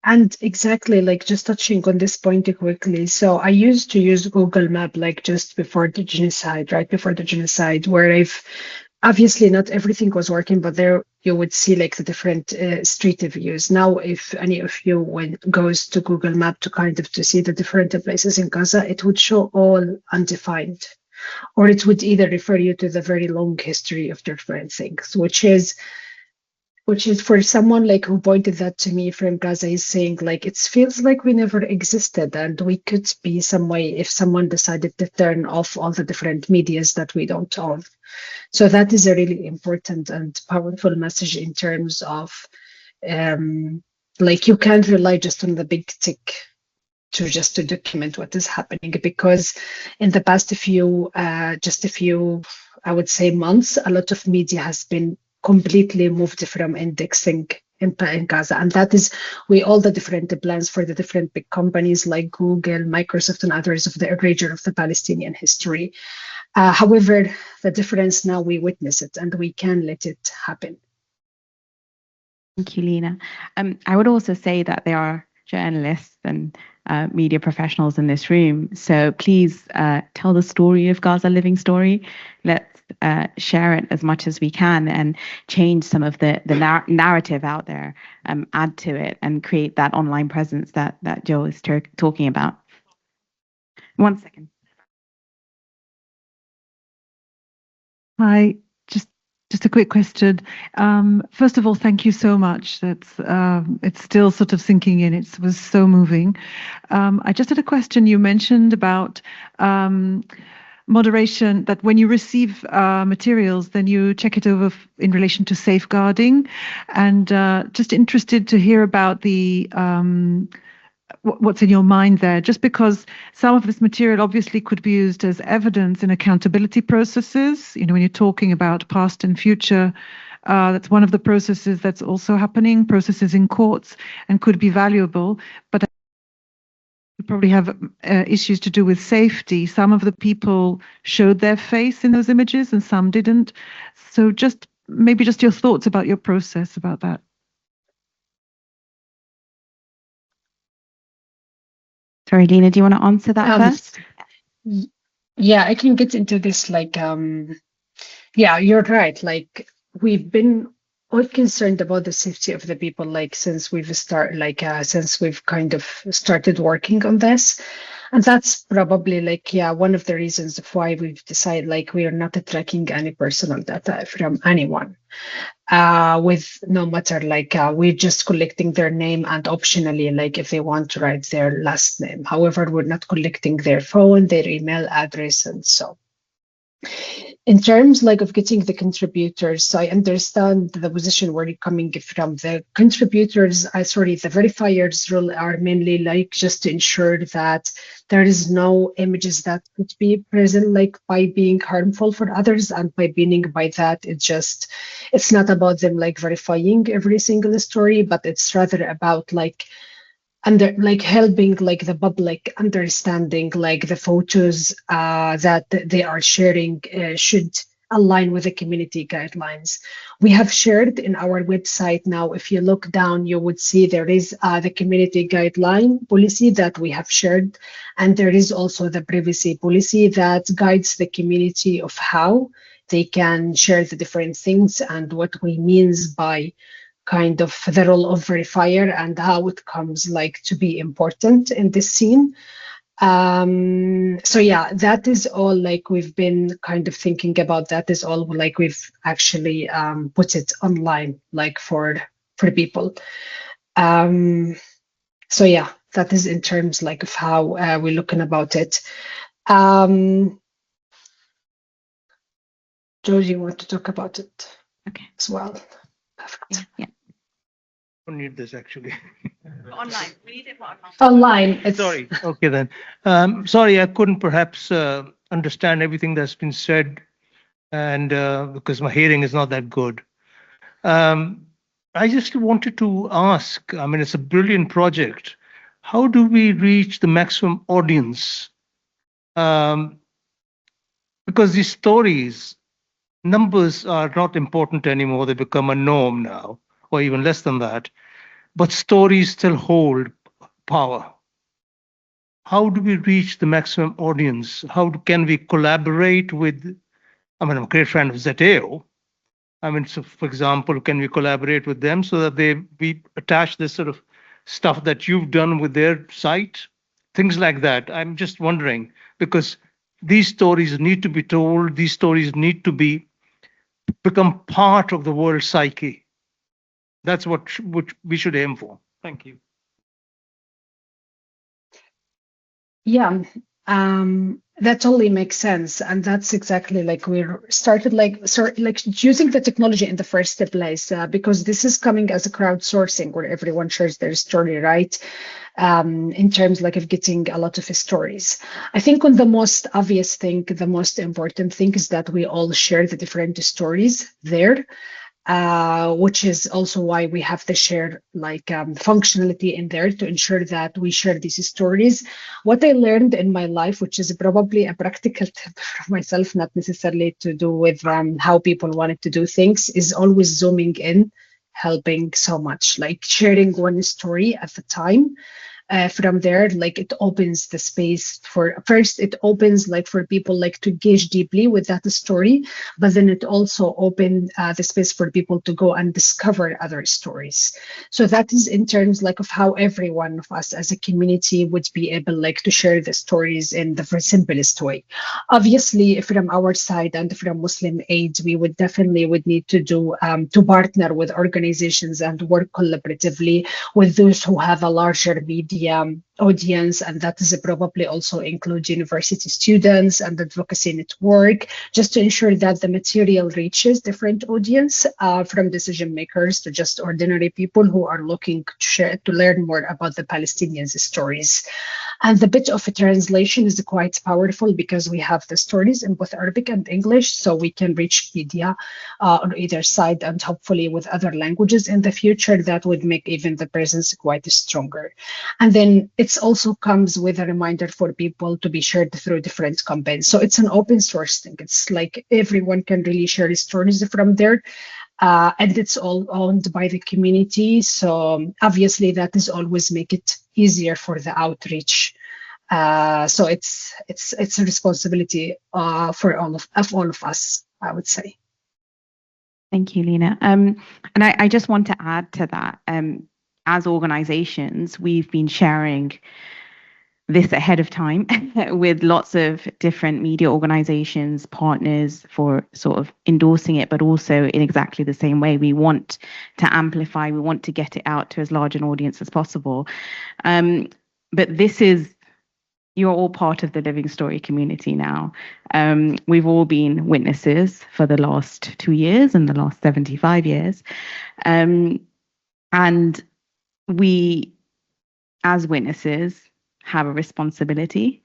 And exactly, like just touching on this point quickly. So I used to use Google Map like just before the genocide, right before the genocide, where I've obviously not everything was working, but there you would see like the different street views. Now, if any of you goes to Google Map to kind of to see the different places in Gaza, it would show all undefined, or it would either refer you to the very long history of different things, which is for someone like who pointed that to me from Gaza, is saying like it feels like we never existed, and we could be some way if someone decided to turn off all the different medias that we don't own. So that is a really important and powerful message in terms of like you can't rely just on the big tick to document what is happening, because in the past just a few I would say months, a lot of media has been completely moved from indexing in Gaza. And that is all the different plans for the different big companies like Google, Microsoft, and others of the erasure of the Palestinian history. However, the difference now, we witness it and we can let it happen. Thank you, Lena. I would also say that there are journalists and media professionals in this room. So please tell the story of Gaza Living Story. Let's share it as much as we can and change some of the narrative out there, add to it and create that online presence that Joe is talking about. 1 second. Hi, just Just a quick question. First of all, thank you so much. That's it's still sort of sinking in. It was so moving. I just had a question. You mentioned about moderation, that when you receive materials, then you check it over in relation to safeguarding, and just interested to hear about the what's in your mind there, just because some of this material obviously could be used as evidence in accountability processes. You know, when you're talking about past and future, that's one of the processes that's also happening, processes in courts, and could be valuable. But you probably have issues to do with safety. Some of the people showed their face in those images and some didn't. So just maybe just your thoughts about your process about that. Sorry, Lena, do you want to answer that first? Yeah, I can get into this. Like, yeah, you're right. Like, we've been all concerned about the safety of the people, like since we've kind of started working on this. And that's probably like, yeah, one of the reasons of why we've decided like we are not tracking any personal data from anyone. With no matter like we're just collecting their name and optionally like if they want to write their last name. However, we're not collecting their phone, their email address, and so. In terms like of getting the contributors, I understand the position where you're coming from. The contributors, the verifiers role are mainly like just to ensure that there is no images that could be present like by being harmful for others, and by meaning by that it's not about them like verifying every single story, but it's rather about like helping like the public understanding like the photos that they are sharing should align with the community guidelines. We have shared in our website now. If you look down, you would see there is the community guideline policy that we have shared, and there is also the privacy policy that guides the community of how they can share the different things and what we means by kind of the role of verifier and how it comes like to be important in this scene. So yeah, that is all like we've been kind of thinking about. That is all like we've actually put it online like for people. So yeah, that is in terms like of how we're looking about it. Georgie, you want to talk about it? Okay. As well. Perfect. Yeah. I don't need this actually. Online. We need it for online. Sorry. Okay then. Sorry, I couldn't perhaps understand everything that's been said, and because my hearing is not that good. I just wanted to ask. I mean, it's a brilliant project. How do we reach the maximum audience? Because these stories, numbers are not important anymore. They become a norm now, or even less than that. But stories still hold power. How do we reach the maximum audience? How can we collaborate with, I mean, I'm a great friend of Zeteo. I mean, so for example, can we collaborate with them so that we attach this sort of stuff that you've done with their site? Things like that. I'm just wondering, because these stories need to be told, these stories need to become part of the world psyche. That's what we should aim for. Thank you. Yeah, that totally makes sense, and that's exactly like we started like using the technology in the first place because this is coming as a crowdsourcing where everyone shares their story, right? In terms like of getting a lot of stories. I think on the most obvious thing, the most important thing is that we all share the different stories there. Which is also why we have the shared like functionality in there to ensure that we share these stories. What I learned in my life, which is probably a practical tip for myself, not necessarily to do with how people wanted to do things, is always zooming in, helping so much, like sharing one story at a time. from there, like it opens the space for, first it opens like for people like to engage deeply with that story, but then it also opened the space for people to go and discover other stories. So that is in terms like of how every one of us as a community would be able like to share the stories in the simplest way. Obviously from our side and from Muslim Aid, we would definitely would need to do to partner with organizations and work collaboratively with those who have a larger media audience, and that is probably also include university students and advocacy network, just to ensure that the material reaches different audience, from decision makers to just ordinary people who are looking to share, to learn more about the Palestinians' stories. And the bit of a translation is quite powerful because we have the stories in both Arabic and English, so we can reach media on either side, and hopefully with other languages in the future, that would make even the presence quite stronger. And then it also comes with a reminder for people to be shared through different campaigns. So it's an open source thing. It's like everyone can really share stories from there. And it's all owned by the community. So obviously that is always make it easier for the outreach. So it's a responsibility for all of us, I would say. Thank you, Lena. And I just want to add to that. As organizations, we've been sharing this ahead of time with lots of different media organizations, partners, for sort of endorsing it, but also in exactly the same way. We want to amplify, we want to get it out to as large an audience as possible. But you're all part of the Living Story community now. We've all been witnesses for the last 2 years and the last 75 years. And we, as witnesses, have a responsibility.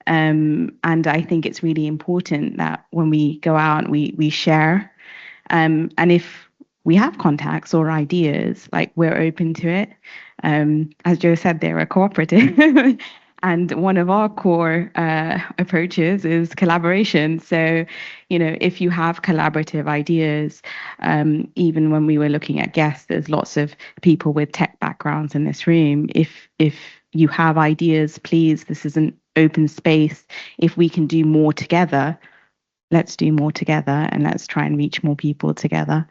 And I think it's really important that when we go out, we share. And if we have contacts or ideas, like, we're open to it. As Joe said, they're a cooperative. And one of our core approaches is collaboration. So, if you have collaborative ideas, even when we were looking at guests, there's lots of people with tech backgrounds in this room. If you have ideas, please, this is an open space. If we can do more together, let's do more together, and let's try and reach more people together.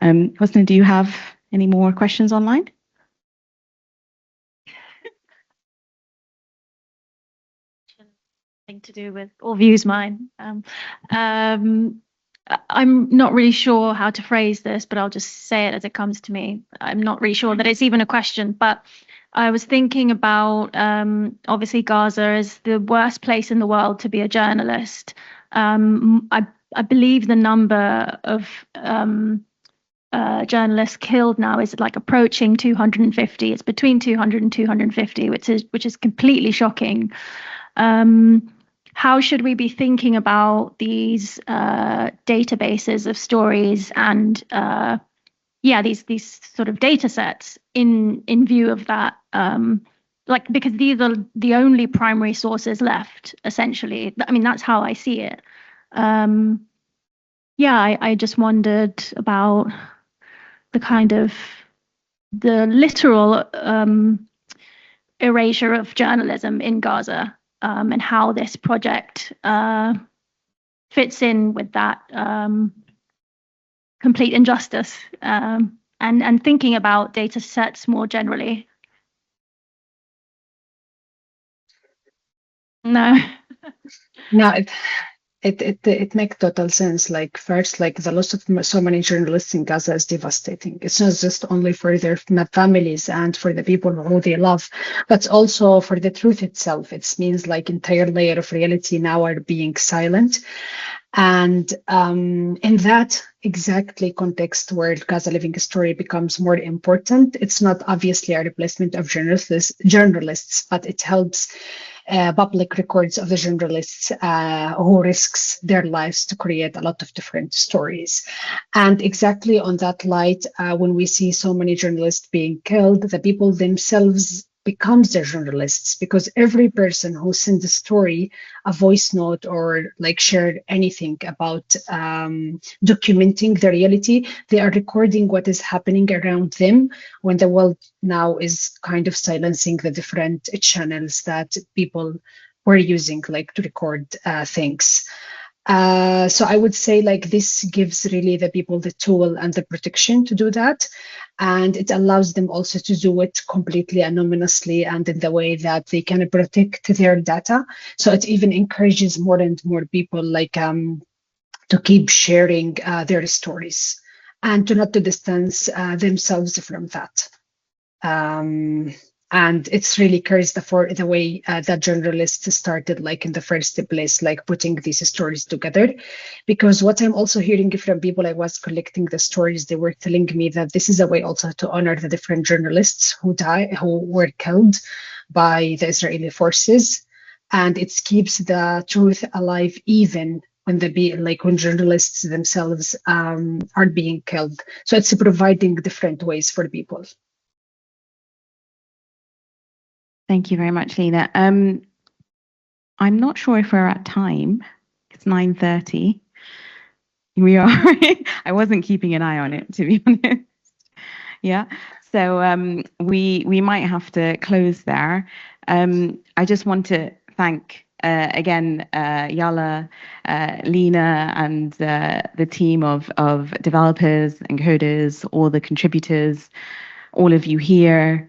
Hosna, do you have any more questions online? To do with all views mine. I'm not really sure how to phrase this, but I'll just say it as it comes to me. I'm not really sure that it's even a question, but I was thinking about, obviously Gaza is the worst place in the world to be a journalist. I believe the number of journalists killed now is like approaching 250. It's between 200 and 250, which is completely shocking. How should we be thinking about these databases of stories and these sort of data sets in view of that? Because these are the only primary sources left, essentially. I mean, that's how I see it. I just wondered about the literal erasure of journalism in Gaza. And how this project fits in with that complete injustice, and thinking about data sets more generally. No. It makes total sense. Like, first, like, the loss of so many journalists in Gaza is devastating. It's not just only for their families and for the people who they love, but also for the truth itself. It means like entire layer of reality now are being silent. And in that exactly context where Gaza Living Story becomes more important, it's not obviously a replacement of journalists, but it helps public records of the journalists who risks their lives to create a lot of different stories. And exactly on that light, when we see so many journalists being killed, the people themselves becomes their journalists, because every person who sends a story, a voice note, or like shared anything about documenting the reality, they are recording what is happening around them when the world now is kind of silencing the different channels that people were using like to record things. So I would say like this gives really the people the tool and the protection to do that. And it allows them also to do it completely anonymously and in the way that they can protect their data. So it even encourages more and more people like to keep sharing their stories and to not to distance themselves from that. And it's really curious the way that journalists started like in the first place, like putting these stories together. Because what I'm also hearing from people, I was collecting the stories, they were telling me that this is a way also to honor the different journalists who were killed by the Israeli forces. And it keeps the truth alive even when when journalists themselves are being killed. So it's providing different ways for people. Thank you very much, Lena. I'm not sure if we're at time. It's 9:30. We are. I wasn't keeping an eye on it, to be honest. Yeah. So we might have to close there. I just want to thank again Yala, Lena, and the team of developers and coders, all the contributors, all of you here.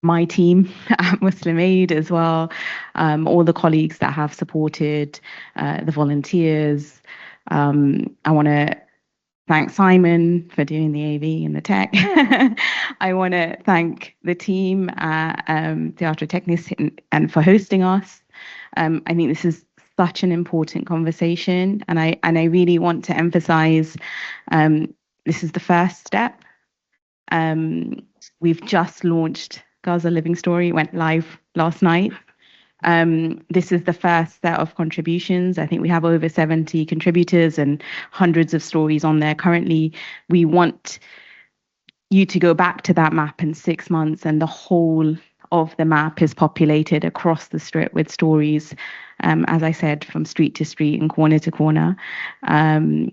My team at Muslim Aid as well, all the colleagues that have supported, the volunteers. I want to thank Simon for doing the AV and the tech. I want to thank the team at Teatro Technis and for hosting us. I think this is such an important conversation, and I really want to emphasize this is the first step. We've just launched Gaza Living Story, went live last night. This is the first set of contributions. I think we have over 70 contributors and hundreds of stories on there currently. We want you to go back to that map in 6 months, and the whole of the map is populated across the strip with stories, as I said, from street to street and corner to corner. And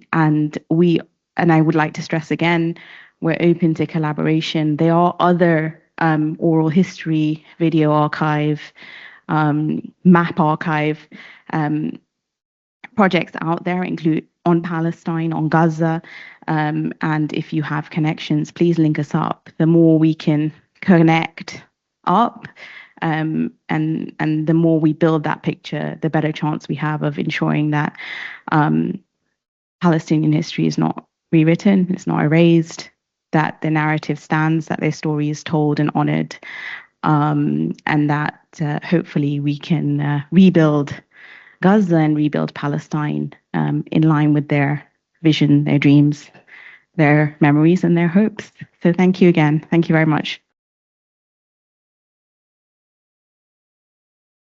I would like to stress again, we're open to collaboration. There are other oral history, video archive, map archive projects out there, include on Palestine, on Gaza. And if you have connections, please link us up. The more we can connect up and the more we build that picture, the better chance we have of ensuring that Palestinian history is not rewritten, it's not erased, that the narrative stands, that their story is told and honored, and that hopefully we can rebuild Gaza and rebuild Palestine in line with their vision, their dreams, their memories, and their hopes. So thank you again. Thank you very much.